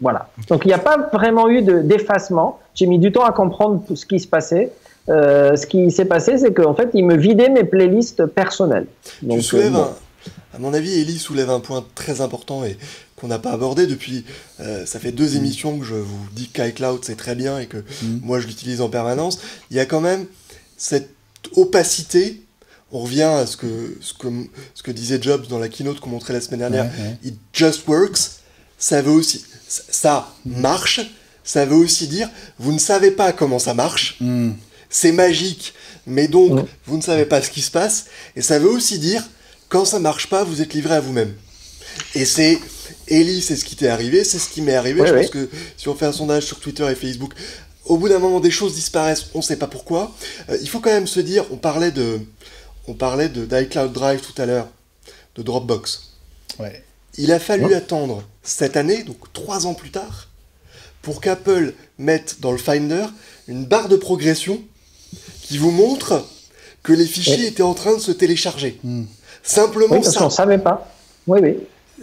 voilà. Donc, il n'y a pas vraiment eu d'effacement. J'ai mis du temps à comprendre tout ce qui se passait. Ce qui s'est passé, c'est qu'en fait, il me vidait mes playlists personnelles. Donc, tu soulèves, à mon avis, Ellie soulève un point très important et qu'on n'a pas abordé depuis. Ça fait 2 émissions que je vous dis qu'iCloud, c'est très bien et que moi, je l'utilise en permanence. Il y a quand même cette opacité. On revient à ce que disait Jobs dans la keynote qu'on montrait la semaine dernière. It just works. Ça veut aussi, ça marche. Ça veut aussi dire, vous ne savez pas comment ça marche. C'est magique, mais donc vous ne savez pas ce qui se passe. Et ça veut aussi dire, quand ça marche pas, vous êtes livré à vous-même. Et c'est Ellie, c'est ce qui t'est arrivé, c'est ce qui m'est arrivé. Je pense que si on fait un sondage sur Twitter et Facebook, au bout d'un moment, des choses disparaissent. On ne sait pas pourquoi. Il faut quand même se dire, on parlait d'iCloud Drive tout à l'heure, de Dropbox. Ouais. Il a fallu attendre cette année, donc 3 ans plus tard, pour qu'Apple mette dans le Finder une barre de progression qui vous montre que les fichiers étaient en train de se télécharger. Simplement parce ça. qu'on ne savait pas. Oui.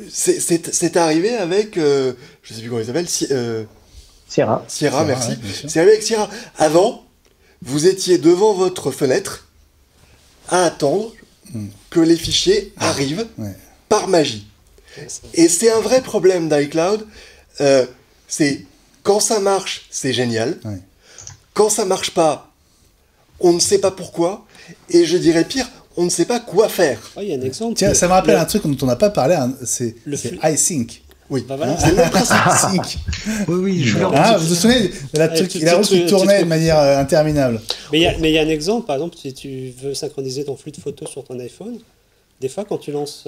C'est arrivé avec, je ne sais plus comment il s'appelle, Sierra, merci. C'est arrivé avec Sierra. Avant, vous étiez devant votre fenêtre à attendre que les fichiers arrivent par magie. Et c'est un vrai problème d'iCloud. C'est quand ça marche, c'est génial. Quand ça marche pas, on ne sait pas pourquoi. Et je dirais pire, on ne sait pas quoi faire. Il y a un exemple. Tiens, ça me rappelle un truc dont on n'a pas parlé. C'est iSync. Oui, voilà. C'est le même principe. Sync. Oui, je vous vous souvenez de la roue qui tournait de manière interminable. Mais il y a un exemple, par exemple, si tu veux synchroniser ton flux de photos sur ton iPhone, des fois quand tu lances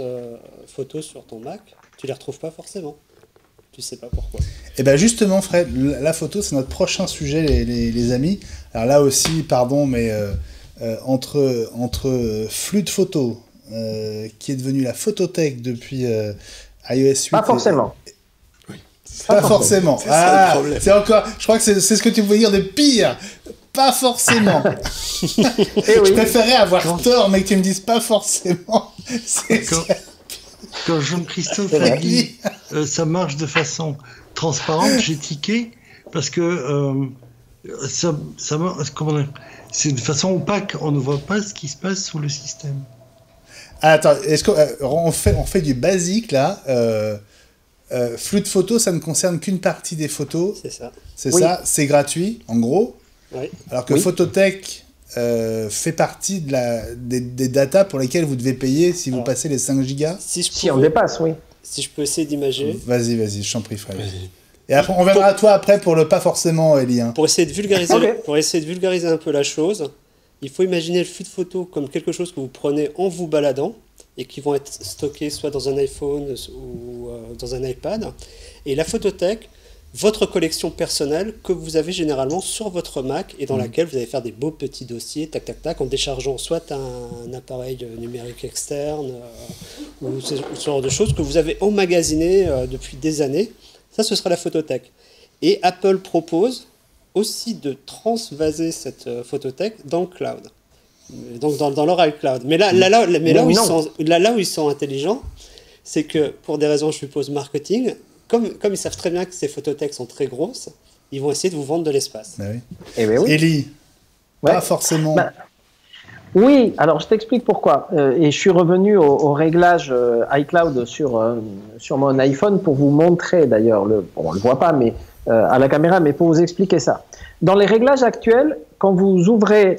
photos sur ton Mac, tu les retrouves pas forcément. tu sais pas pourquoi. Et bien justement, Fred, la photo, c'est notre prochain sujet, les amis. Alors là aussi, pardon, mais entre flux de photos, qui est devenu la photothèque depuis iOS 8. Pas forcément. Pas forcément. C'est ça le problème. C'est encore. Je crois que c'est ce que tu pouvais dire de pire. Pas forcément. Je préférais avoir tort, mais que tu me dises pas forcément. Quand Jean-Christophe a dit ça marche de façon transparente, j'ai tiqué parce que c'est de façon opaque. On ne voit pas ce qui se passe sous le système. Attends, est-ce qu'on fait du basique là? Flux de photos, ça ne concerne qu'une partie des photos. C'est ça. C'est ça, c'est gratuit, en gros. Oui. Alors que Phototech fait partie des datas pour lesquelles vous devez payer si vous passez les 5 gigas. Si on dépasse, oui. Si je peux essayer d'imager. Vas-y, je t'en prie, Fred. Et après, on viendra à toi après pour le pas forcément, Elie. Hein. Pour essayer de vulgariser un peu la chose, il faut imaginer le flux de photos comme quelque chose que vous prenez en vous baladant et qui vont être stockés soit dans un iPhone ou dans un iPad. Et la photothèque, votre collection personnelle que vous avez généralement sur votre Mac et dans laquelle vous allez faire des beaux petits dossiers, tac, tac, tac, en déchargeant soit un appareil numérique externe ou ce genre de choses que vous avez emmagasiné depuis des années. Ça, ce sera la photothèque. Et Apple propose aussi de transvaser cette photothèque dans le cloud. Donc dans leur iCloud. Mais là où ils sont intelligents, c'est que pour des raisons, je suppose, marketing, comme ils savent très bien que ces photothèques sont très grosses, ils vont essayer de vous vendre de l'espace. Bah oui. Oui. Elie, pas forcément. Oui, alors je t'explique pourquoi. Et je suis revenu au réglage iCloud sur mon iPhone pour vous montrer d'ailleurs, on ne le voit pas mais, à la caméra, mais pour vous expliquer ça. Dans les réglages actuels, quand vous ouvrez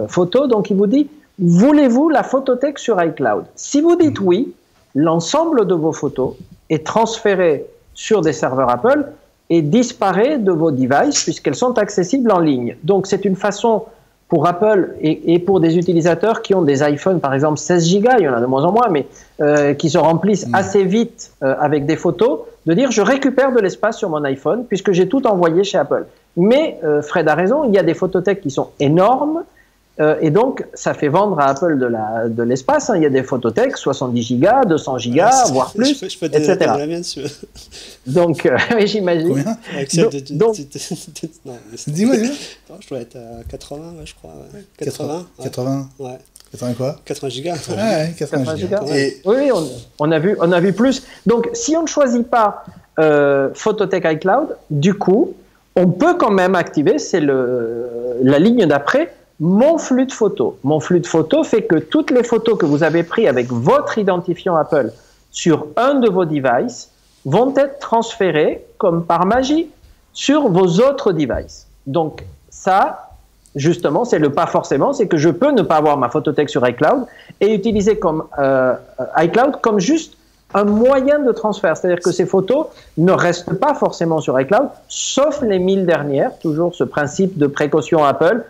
photo, donc il vous dit « Voulez-vous la photothèque sur iCloud ?» Si vous dites oui, l'ensemble de vos photos est transféré sur des serveurs Apple et disparaît de vos devices puisqu'elles sont accessibles en ligne. Donc c'est une façon pour Apple et pour des utilisateurs qui ont des iPhones, par exemple 16 Go, il y en a de moins en moins, mais qui se remplissent assez vite avec des photos, de dire je récupère de l'espace sur mon iPhone puisque j'ai tout envoyé chez Apple. Mais Fred a raison, il y a des photothèques qui sont énormes et donc ça fait vendre à Apple de l'espace. Hein. Il y a des photothèques 70 Go, 200 Go, voire plus, je peux etc. la mienne, si tu veux. Donc, oui, j'imagine. Combien Non, Dis-moi. Je dois être à 80, ouais, je crois. Ouais. 80. 80 Ouais. 80 quoi? 80 gigas. Ouais, 80 gigas. Oui, on a vu plus. Donc, si on ne choisit pas Phototech iCloud, du coup, on peut quand même activer, c'est la ligne d'après, mon flux de photos. Mon flux de photos fait que toutes les photos que vous avez prises avec votre identifiant Apple sur un de vos devices vont être transférées, comme par magie, sur vos autres devices. Donc, ça, justement, c'est le pas forcément, c'est que je peux ne pas avoir ma photothèque sur iCloud et utiliser comme iCloud comme juste un moyen de transfert. C'est-à-dire que ces photos ne restent pas forcément sur iCloud, sauf les 1000 dernières, toujours ce principe de précaution Apple,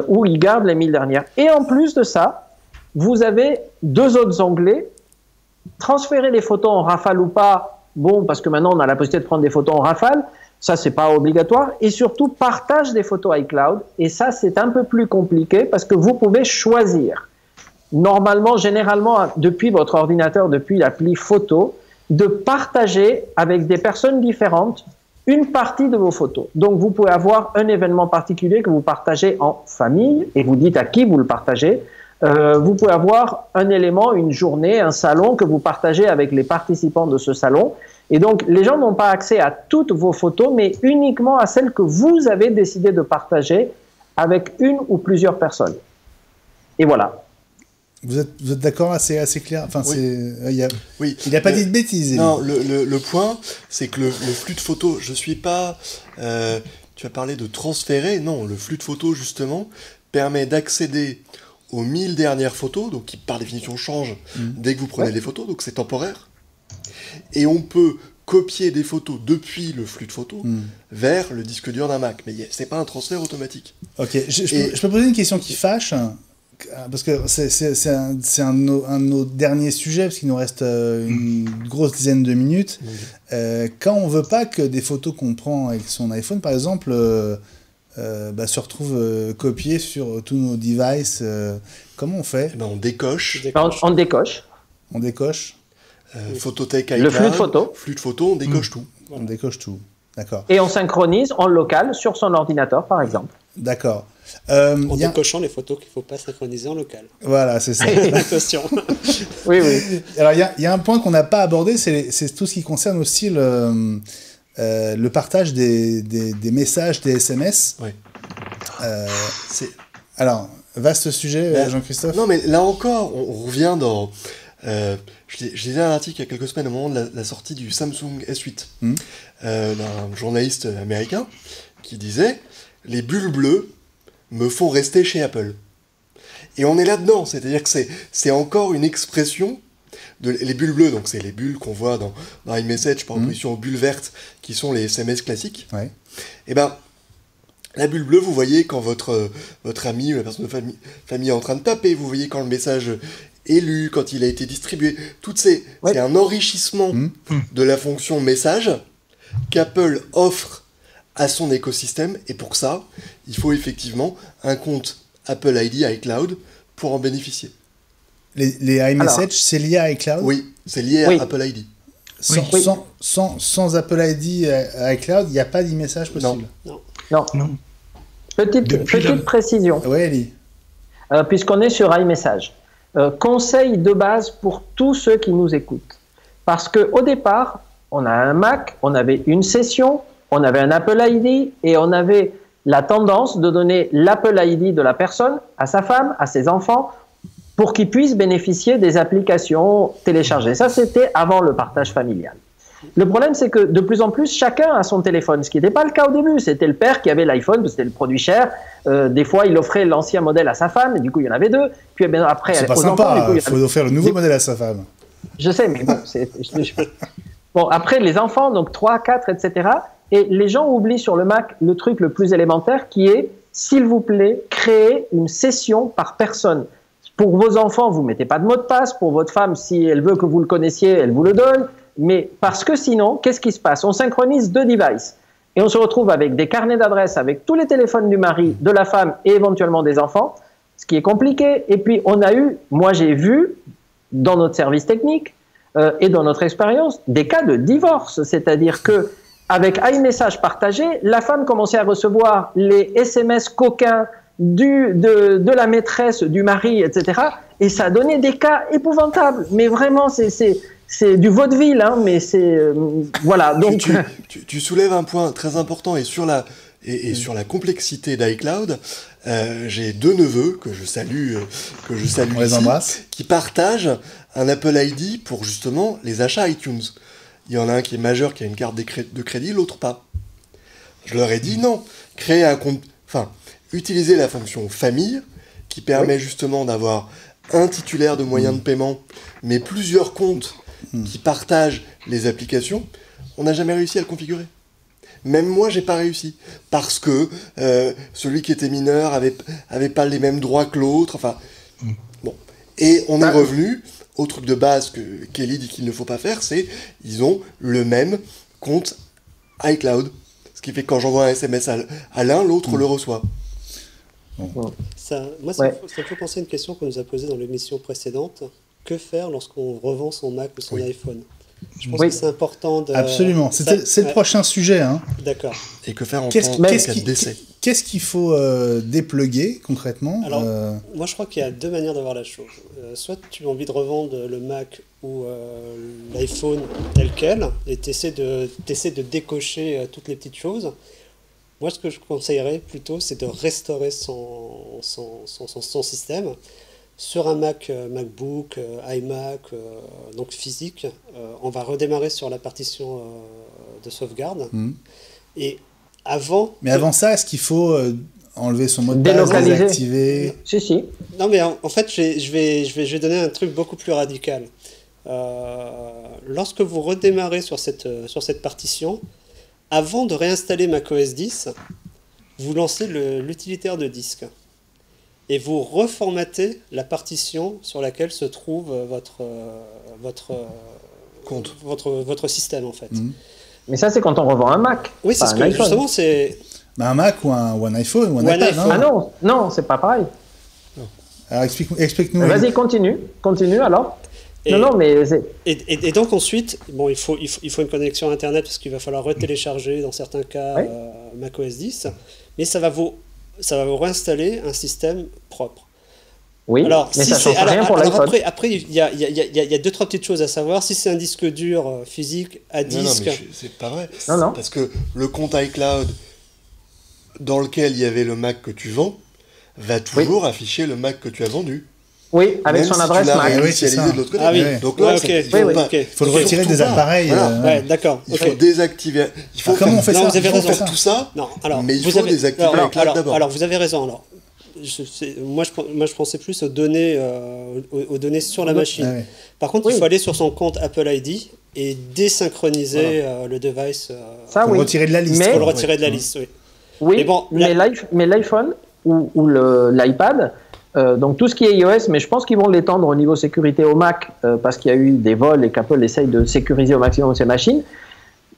où ils gardent les 1000 dernières. Et en plus de ça, vous avez deux autres onglets, transférer les photos en rafale ou pas, bon, parce que maintenant on a la possibilité de prendre des photos en rafale, ça c'est pas obligatoire, et surtout partage des photos iCloud, et ça c'est un peu plus compliqué parce que vous pouvez choisir, normalement, généralement, depuis votre ordinateur, depuis l'appli photo, de partager avec des personnes différentes une partie de vos photos. Donc vous pouvez avoir un événement particulier que vous partagez en famille, et vous dites à qui vous le partagez. Vous pouvez avoir un élément, une journée, un salon que vous partagez avec les participants de ce salon. Et donc, les gens n'ont pas accès à toutes vos photos, mais uniquement à celles que vous avez décidé de partager avec une ou plusieurs personnes. Et voilà. Vous êtes d'accord, assez clair. Enfin, oui. Il n'a pas dit de bêtises. Non, le point, c'est que le flux de photos, je suis pas... tu as parlé de transférer. Non, le flux de photos, justement, permet d'accéder aux 1000 dernières photos, donc qui par définition changent dès que vous prenez les photos, donc c'est temporaire. Et on peut copier des photos depuis le flux de photos vers le disque dur d'un Mac. Mais c'est pas un transfert automatique. Ok, je peux poser une question qui fâche. parce que c'est un de nos derniers sujets, parce qu'il nous reste une grosse dizaine de minutes. Quand on veut pas que des photos qu'on prend avec son iPhone, par exemple, se retrouvent copiées sur tous nos devices, comment on fait? On décoche. On décoche. On décoche. Photothèque Le flux de photos. Flux de photos, on décoche tout. On décoche tout. D'accord. Et on synchronise en local sur son ordinateur, par exemple. D'accord. En décochant les photos qu'il ne faut pas synchroniser en local. Voilà, c'est ça. Attention. Oui. Alors, il y a un point qu'on n'a pas abordé, c'est tout ce qui concerne aussi le partage des messages, des SMS. Oui. Alors, vaste sujet, Jean-Christophe. Non, mais là encore, on revient dans... je lisais un article il y a quelques semaines au moment de la sortie du Samsung S8 d'un journaliste américain qui disait « Les bulles bleues me font rester chez Apple ». Et on est là-dedans, c'est-à-dire que c'est encore une expression les bulles bleues, donc c'est les bulles qu'on voit dans iMessage par opposition aux bulles vertes qui sont les SMS classiques. Ouais. Et ben, la bulle bleue, vous voyez quand votre ami ou la personne de famille est en train de taper, vous voyez quand le message est lu, quand il a été distribué. C'est un enrichissement de la fonction message qu'Apple offre à son écosystème. Et pour ça, il faut effectivement un compte Apple ID iCloud pour en bénéficier. Les iMessage, c'est lié à iCloud? Oui, c'est lié à Apple ID. Sans Apple ID iCloud, il n'y a pas d'e-message possible? Non. Petite précision. Oui, Ellie. Puisqu'on est sur iMessage. Conseil de base pour tous ceux qui nous écoutent. Parce qu'au départ, on a un Mac, on avait une session, on avait un Apple ID et on avait la tendance de donner l'Apple ID de la personne à sa femme, à ses enfants, pour qu'ils puissent bénéficier des applications téléchargées. Ça, c'était avant le partage familial. Le problème, c'est que de plus en plus, chacun a son téléphone, ce qui n'était pas le cas au début. C'était le père qui avait l'iPhone, c'était le produit cher. Des fois, il offrait l'ancien modèle à sa femme, et du coup, il y en avait deux. Puis après, c'est pas sympa, il faut offrir le nouveau modèle à sa femme. Je sais, mais bon, bon, après, les enfants, donc 3, 4, etc. Et les gens oublient sur le Mac le truc le plus élémentaire qui est, s'il vous plaît, créez une session par personne. Pour vos enfants, vous ne mettez pas de mot de passe. Pour votre femme, si elle veut que vous le connaissiez, elle vous le donne. Mais parce que sinon, qu'est-ce qui se passe? On synchronise deux devices et on se retrouve avec des carnets d'adresses avec tous les téléphones du mari, de la femme et éventuellement des enfants, ce qui est compliqué. Et puis, moi j'ai vu dans notre service technique et dans notre expérience des cas de divorce. C'est-à-dire que avec iMessage partagé, la femme commençait à recevoir les SMS coquins de la maîtresse, du mari, etc. Et ça donnait des cas épouvantables. Mais vraiment, c'est du vaudeville, hein, mais c'est... voilà, donc... Tu soulèves un point très important et sur la complexité d'iCloud, j'ai deux neveux que je salue On les embrasse. qui partagent un Apple ID pour justement les achats iTunes. Il y en a un qui est majeur, qui a une carte de crédit, l'autre pas. Je leur ai dit non, créer un compte... Enfin, utiliser la fonction famille qui permet justement d'avoir un titulaire de moyens de paiement, mais plusieurs comptes qui partagent les applications, on n'a jamais réussi à le configurer. Même moi, j'ai pas réussi. Parce que celui qui était mineur avait pas les mêmes droits que l'autre. Enfin, bon. Et on est revenu au truc de base que Kelly dit qu'il ne faut pas faire, c'est ils ont le même compte iCloud. Ce qui fait que quand j'envoie un SMS à l'un, l'autre le reçoit. Ça me fait penser à une question qu'on nous a posée dans l'émission précédente. Que faire lorsqu'on revend son Mac ou son iPhone? Je pense que c'est important de... Absolument, c'est le prochain sujet. Hein. D'accord. Et que faire en cas de décès? Qu'est-ce qu'il faut dépluguer concrètement? Alors, moi je crois qu'il y a deux manières de voir la chose. Soit tu as envie de revendre le Mac ou l'iPhone tel quel, et tu essaies de décocher toutes les petites choses. Moi, ce que je conseillerais plutôt, c'est de restaurer son système. Sur un MacBook, iMac, donc physique, on va redémarrer sur la partition de sauvegarde. Et avant... Mais avant ça, est-ce qu'il faut enlever son mot de passe, désactiver? Si. Non, mais en fait, je vais donner un truc beaucoup plus radical. Lorsque vous redémarrez sur cette partition, avant de réinstaller macOS 10, vous lancez l'utilitaire de disque. et vous reformatez la partition sur laquelle se trouve votre système en fait. Mais ça, c'est quand on revend un Mac. Oui, c'est pas ce un que iPhone. justement c'est. Bah, un Mac ou un iPhone ou un Ou un iPad. iPhone. Ah non, c'est pas pareil. Alors explique-nous. Vas-y, continue alors. Et, Non, mais et donc ensuite, bon, il faut une connexion Internet parce qu'il va falloir retélécharger dans certains cas Ouais. macOS 10, mais ça va vous réinstaller un système propre. oui, Alors, mais si ça change rien pour l'iPhone. après, il y a deux, trois petites choses à savoir. Si c'est un disque dur physique à Non, disque, mais c'est pas vrai. Non. Parce que le compte iCloud dans lequel il y avait le Mac que tu vends va toujours afficher le Mac que tu as vendu. Oui, avec Même son si adresse tu l'as Mac. Oui, c'est réinitialisé ça. de l'autre côté. Ah oui. Ouais. Donc Ouais, là, ok. il faut Oui, pas- ok. Il faut le retirer des surtout pas. appareils. Voilà. ouais, d'accord. Il ok. faut désactiver. Il faut Comment on fait Non, ça vous avez Comment on raison. fait faire tout ça, Non, alors, mais il vous faut avez- désactiver alors, iCloud alors, d'abord. alors, vous avez raison. Alors, moi, je pensais plus aux données, aux données sur la machine. Ah ouais. Par contre, Oui. il faut aller sur son compte Apple ID et désynchroniser le device. Ça, Faut oui. le retirer de la liste. Mais- Pour le quoi. retirer de la liste, oui. Oui, Mais bon, mais l'iPhone ou l'iPad, donc tout ce qui est iOS, mais je pense qu'ils vont l'étendre au niveau sécurité au Mac parce qu'il y a eu des vols et qu'Apple essaye de sécuriser au maximum ses machines.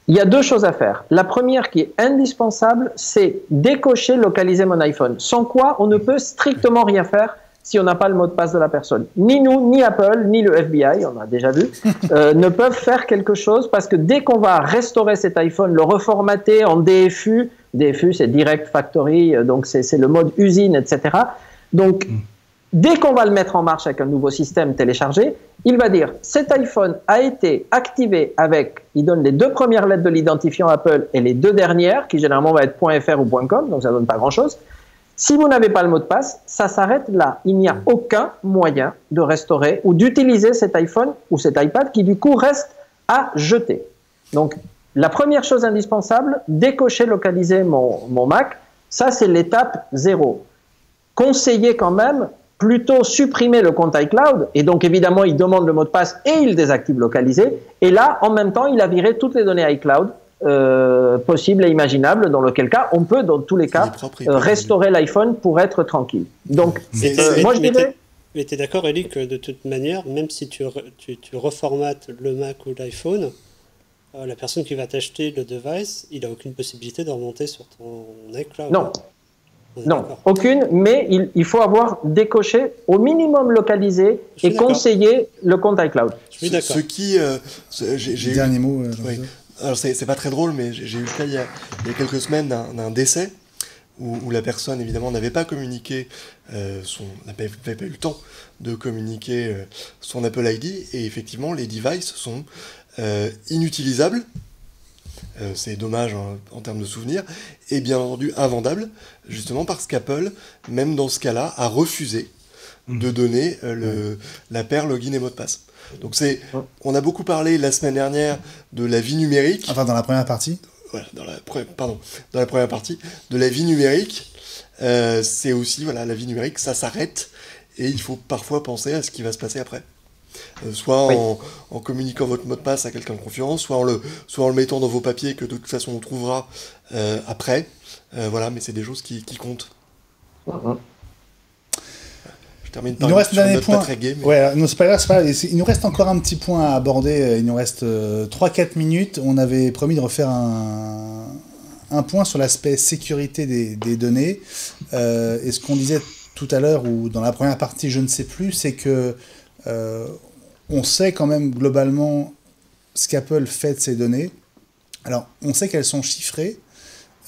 Il y a deux choses à faire. La première qui est indispensable, c'est décocher, localiser mon iPhone. Sans quoi, on ne peut strictement rien faire si on n'a pas le mot de passe de la personne. Ni nous, ni Apple, ni le FBI, on a déjà vu, ne peuvent faire quelque chose parce que dès qu'on va restaurer cet iPhone, le reformater en DFU, DFU c'est Direct Factory, donc c'est le mode usine, etc. Donc, dès qu'on va le mettre en marche avec un nouveau système téléchargé, il va dire cet iPhone a été activé avec, il donne les deux premières lettres de l'identifiant Apple et les deux dernières, qui généralement va être .fr ou .com, donc ça donne pas grand-chose. Si vous n'avez pas le mot de passe, ça s'arrête là. Il n'y a aucun moyen de restaurer ou d'utiliser cet iPhone ou cet iPad qui du coup reste à jeter. Donc, la première chose indispensable, décocher, localiser mon Mac, ça c'est l'étape 0. Conseiller quand même plutôt supprimer le compte iCloud, et donc évidemment il demande le mot de passe et il désactive localisé, et là en même temps il a viré toutes les données iCloud possibles et imaginables, dans lequel cas on peut dans tous les cas restaurer l'iPhone pour être tranquille. Donc moi je dirais... Mais tu es d'accord, Eli, que de toute manière, même si tu reformates le Mac ou l'iPhone, la personne qui va t'acheter le device, il n'a aucune possibilité de remonter sur ton iCloud. Non, aucune, mais il faut avoir décoché, au minimum localisé et conseillé le compte iCloud. Je suis d'accord. Ce qui... Dernier mot. Oui. Alors c'est pas très drôle, mais j'ai eu le cas il y a quelques semaines d'un décès où la personne évidemment n'avait pas communiqué n'avait pas eu le temps de communiquer son Apple ID, et effectivement les devices sont inutilisables. C'est dommage en termes de souvenirs, et bien entendu invendables, justement parce qu'Apple, même dans ce cas-là, a refusé de donner la paire login et mot de passe. Donc on a beaucoup parlé la semaine dernière de la vie numérique. Enfin, dans la première partie. Voilà, dans la première partie de la vie numérique, c'est aussi la vie numérique, ça s'arrête, et il faut parfois penser à ce qui va se passer après. Soit en communiquant votre mot de passe à quelqu'un de confiance, soit en le mettant dans vos papiers que de toute façon on trouvera après. Voilà, mais c'est des choses qui comptent. Je termine par Il nous reste un dernier note point. Pas très gay, mais... Ouais, non, c'est pas grave, c'est pas grave. Il nous reste encore un petit point à aborder. Il nous reste 3-4 minutes. On avait promis de refaire un point sur l'aspect sécurité des données. Et ce qu'on disait tout à l'heure, ou dans la première partie, je ne sais plus, c'est que on sait quand même globalement ce qu'Apple fait de ces données. Alors, on sait qu'elles sont chiffrées.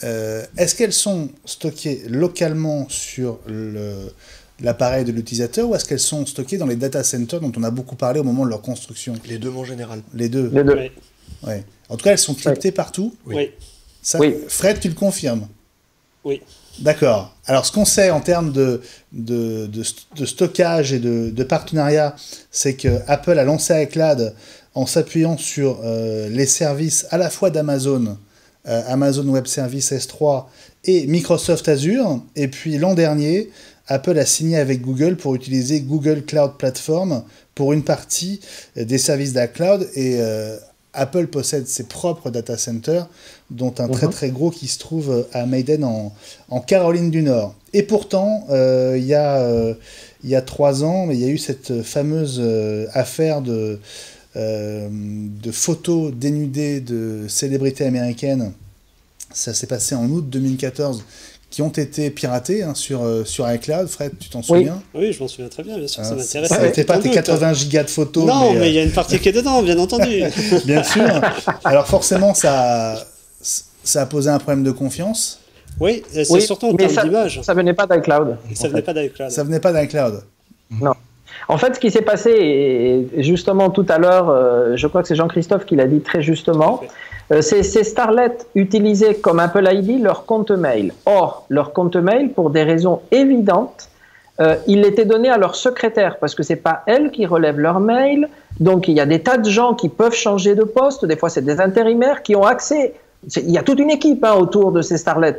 Est-ce qu'elles sont stockées localement sur l'appareil de l'utilisateur, ou est-ce qu'elles sont stockées dans les data centers dont on a beaucoup parlé au moment de leur construction? Les deux en général. Les deux. Ouais. Ouais. En tout cas, elles sont cryptées partout. Oui. Ça, Oui. Fred, tu le confirmes? Oui. D'accord. Alors, ce qu'on sait en termes de stockage et de partenariat, c'est que Apple a lancé iCloud en s'appuyant sur les services à la fois d'Amazon, Amazon Web Services S3 et Microsoft Azure. Et puis l'an dernier, Apple a signé avec Google pour utiliser Google Cloud Platform pour une partie des services d'iCloud. Et Apple possède ses propres data centers, dont un très très gros qui se trouve à Maiden en Caroline du Nord. Et pourtant, il y a 3 ans, il y a eu cette fameuse affaire de photos dénudées de célébrités américaines. Ça s'est passé en août 2014, qui ont été piratées sur iCloud. Fred, tu t'en souviens? Oui, je m'en souviens très bien sûr, ça m'intéresse. Ça n'était pas tes 80 gigas de photos. Non, mais il y a une partie qui est dedans, bien entendu. Bien sûr. Alors forcément, ça a posé un problème de confiance. Oui, c'est surtout en termes d'image. Ça venait pas d'iCloud. Ça venait pas d'iCloud. Ça venait pas d'iCloud. Non. En fait, ce qui s'est passé, et justement tout à l'heure, je crois que c'est Jean-Christophe qui l'a dit très justement, ces starlets utilisaient comme Apple ID leur compte mail. Or, leur compte mail, pour des raisons évidentes, il était donné à leur secrétaire, parce que c'est pas elles qui relèvent leur mail. Donc, il y a des tas de gens qui peuvent changer de poste. Des fois, c'est des intérimaires qui ont accès. Il y a toute une équipe autour de ces starlets.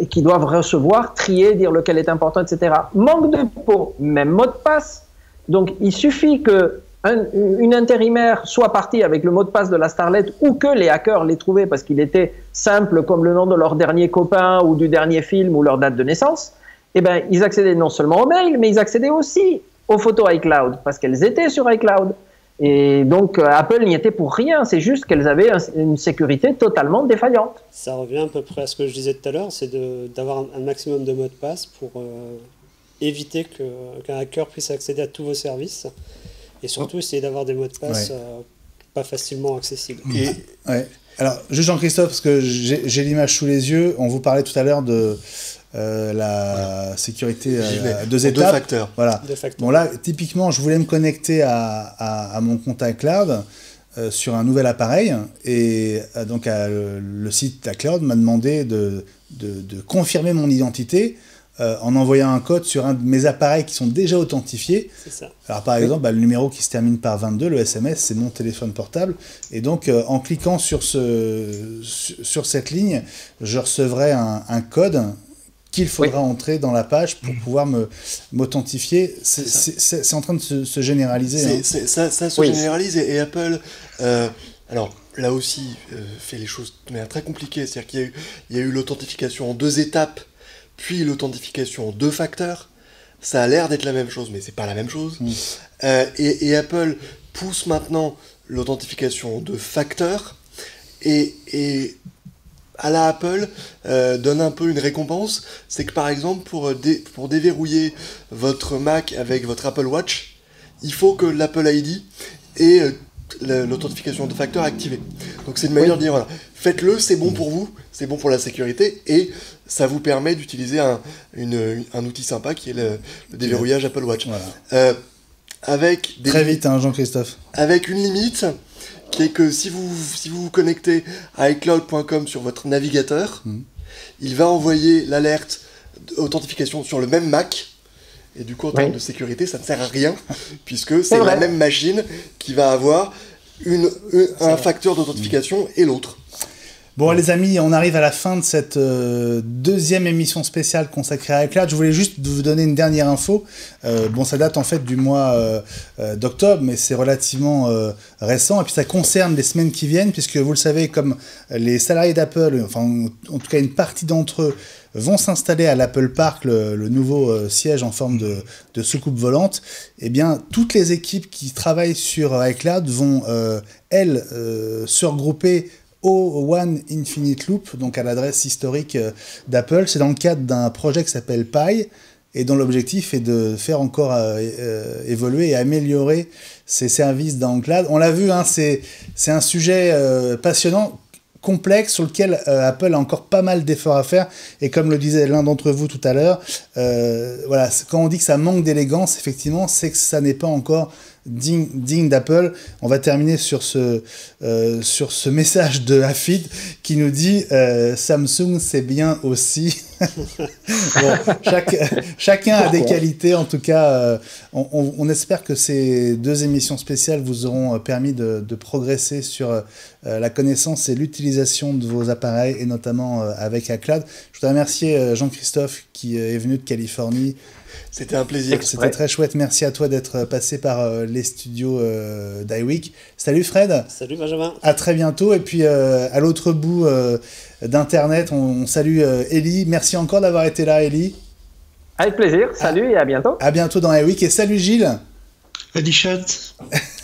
Et qui doivent recevoir, trier, dire lequel est important, etc. Manque de peau, même mot de passe. Donc, il suffit qu'une intérimaire soit partie avec le mot de passe de la starlet ou que les hackers l'aient trouvé parce qu'il était simple comme le nom de leur dernier copain ou du dernier film ou leur date de naissance. Eh bien, ils accédaient non seulement au mail, mais ils accédaient aussi aux photos iCloud parce qu'elles étaient sur iCloud. Et donc, Apple n'y était pour rien, c'est juste qu'elles avaient une sécurité totalement défaillante. Ça revient à peu près à ce que je disais tout à l'heure, c'est d'avoir un maximum de mots de passe pour éviter qu'un hacker puisse accéder à tous vos services, et surtout essayer d'avoir des mots de passe pas facilement accessibles. Ouais. Alors, juste Jean-Christophe, parce que j'ai l'image sous les yeux, on vous parlait tout à l'heure de la sécurité à 2 étapes. 2 facteurs. Voilà. Bon là, typiquement, je voulais me connecter à mon compte iCloud sur un nouvel appareil, et donc le site iCloud m'a demandé de confirmer mon identité en envoyant un code sur un de mes appareils qui sont déjà authentifiés. C'est ça. Alors par exemple, le numéro qui se termine par 22, le SMS, c'est mon téléphone portable. Et donc en cliquant sur cette ligne, je recevrai un code qu'il faudra entrer dans la page pour pouvoir m'authentifier. C'est en train de se généraliser. Ça se généralise, et Apple, alors là aussi, fait les choses de manière très compliquée. C'est-à-dire qu'il y a eu l'authentification en 2 étapes, puis l'authentification en 2 facteurs. Ça a l'air d'être la même chose, mais c'est pas la même chose. Et Apple pousse maintenant l'authentification en 2 facteurs, et à la Apple donne un peu une récompense. C'est que par exemple, pour déverrouiller votre Mac avec votre Apple Watch, il faut que l'Apple ID ait l'authentification de facteur activée. Donc c'est une manière de dire, voilà, faites-le, c'est bon pour vous, c'est bon pour la sécurité, et ça vous permet d'utiliser un outil sympa qui est le déverrouillage Apple Watch. Voilà. Très vite, Jean-Christophe. Avec une limite qui est que si vous vous connectez à iCloud.com sur votre navigateur, il va envoyer l'alerte d'authentification sur le même Mac. Et du coup, en termes de sécurité, ça ne sert à rien, puisque c'est la même machine qui va avoir un facteur d'authentification et l'autre. Bon, les amis, on arrive à la fin de cette deuxième émission spéciale consacrée à iCloud. Je voulais juste vous donner une dernière info. Ça date en fait du mois d'octobre, mais c'est relativement récent. Et puis ça concerne les semaines qui viennent, puisque vous le savez, comme les salariés d'Apple, enfin en tout cas une partie d'entre eux, vont s'installer à l'Apple Park, le nouveau siège en forme de soucoupe volante, eh bien, toutes les équipes qui travaillent sur iCloud vont, se regrouper au One Infinite Loop, donc à l'adresse historique d'Apple. C'est dans le cadre d'un projet qui s'appelle Pi, et dont l'objectif est de faire encore évoluer et améliorer ces services dans iCloud. On l'a vu, c'est un sujet passionnant, complexe, sur lequel Apple a encore pas mal d'efforts à faire, et comme le disait l'un d'entre vous tout à l'heure, quand on dit que ça manque d'élégance, effectivement, c'est que ça n'est pas encore digne d'Apple. On va terminer sur ce message de Hafid qui nous dit Samsung c'est bien aussi. Bon, chacun a des qualités. En tout cas, on espère que ces 2 émissions spéciales vous auront permis de progresser sur la connaissance et l'utilisation de vos appareils, et notamment avec iCloud. Je voudrais remercier Jean-Christophe qui est venu de Californie C'était un plaisir. C'était très chouette. Merci à toi d'être passé par les studios d'iWeek. Salut Fred. Salut Benjamin. À très bientôt. Et puis à l'autre bout d'Internet, on salue Ellie. Merci encore d'avoir été là, Ellie. Avec plaisir. Salut et à bientôt. À bientôt dans iWeek. Et salut Gilles. Salut chat.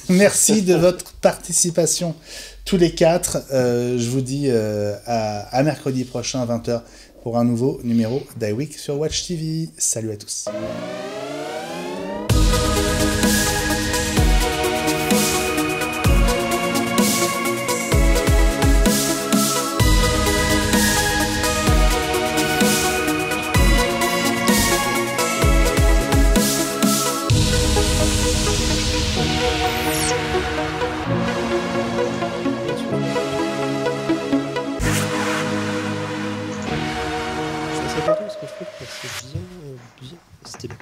Merci de votre participation tous les 4. Je vous dis à mercredi prochain à 20h pour un nouveau numéro d'iWeek sur Watch TV. Salut à tous. C'est parce que je trouve que c'est bien stylé.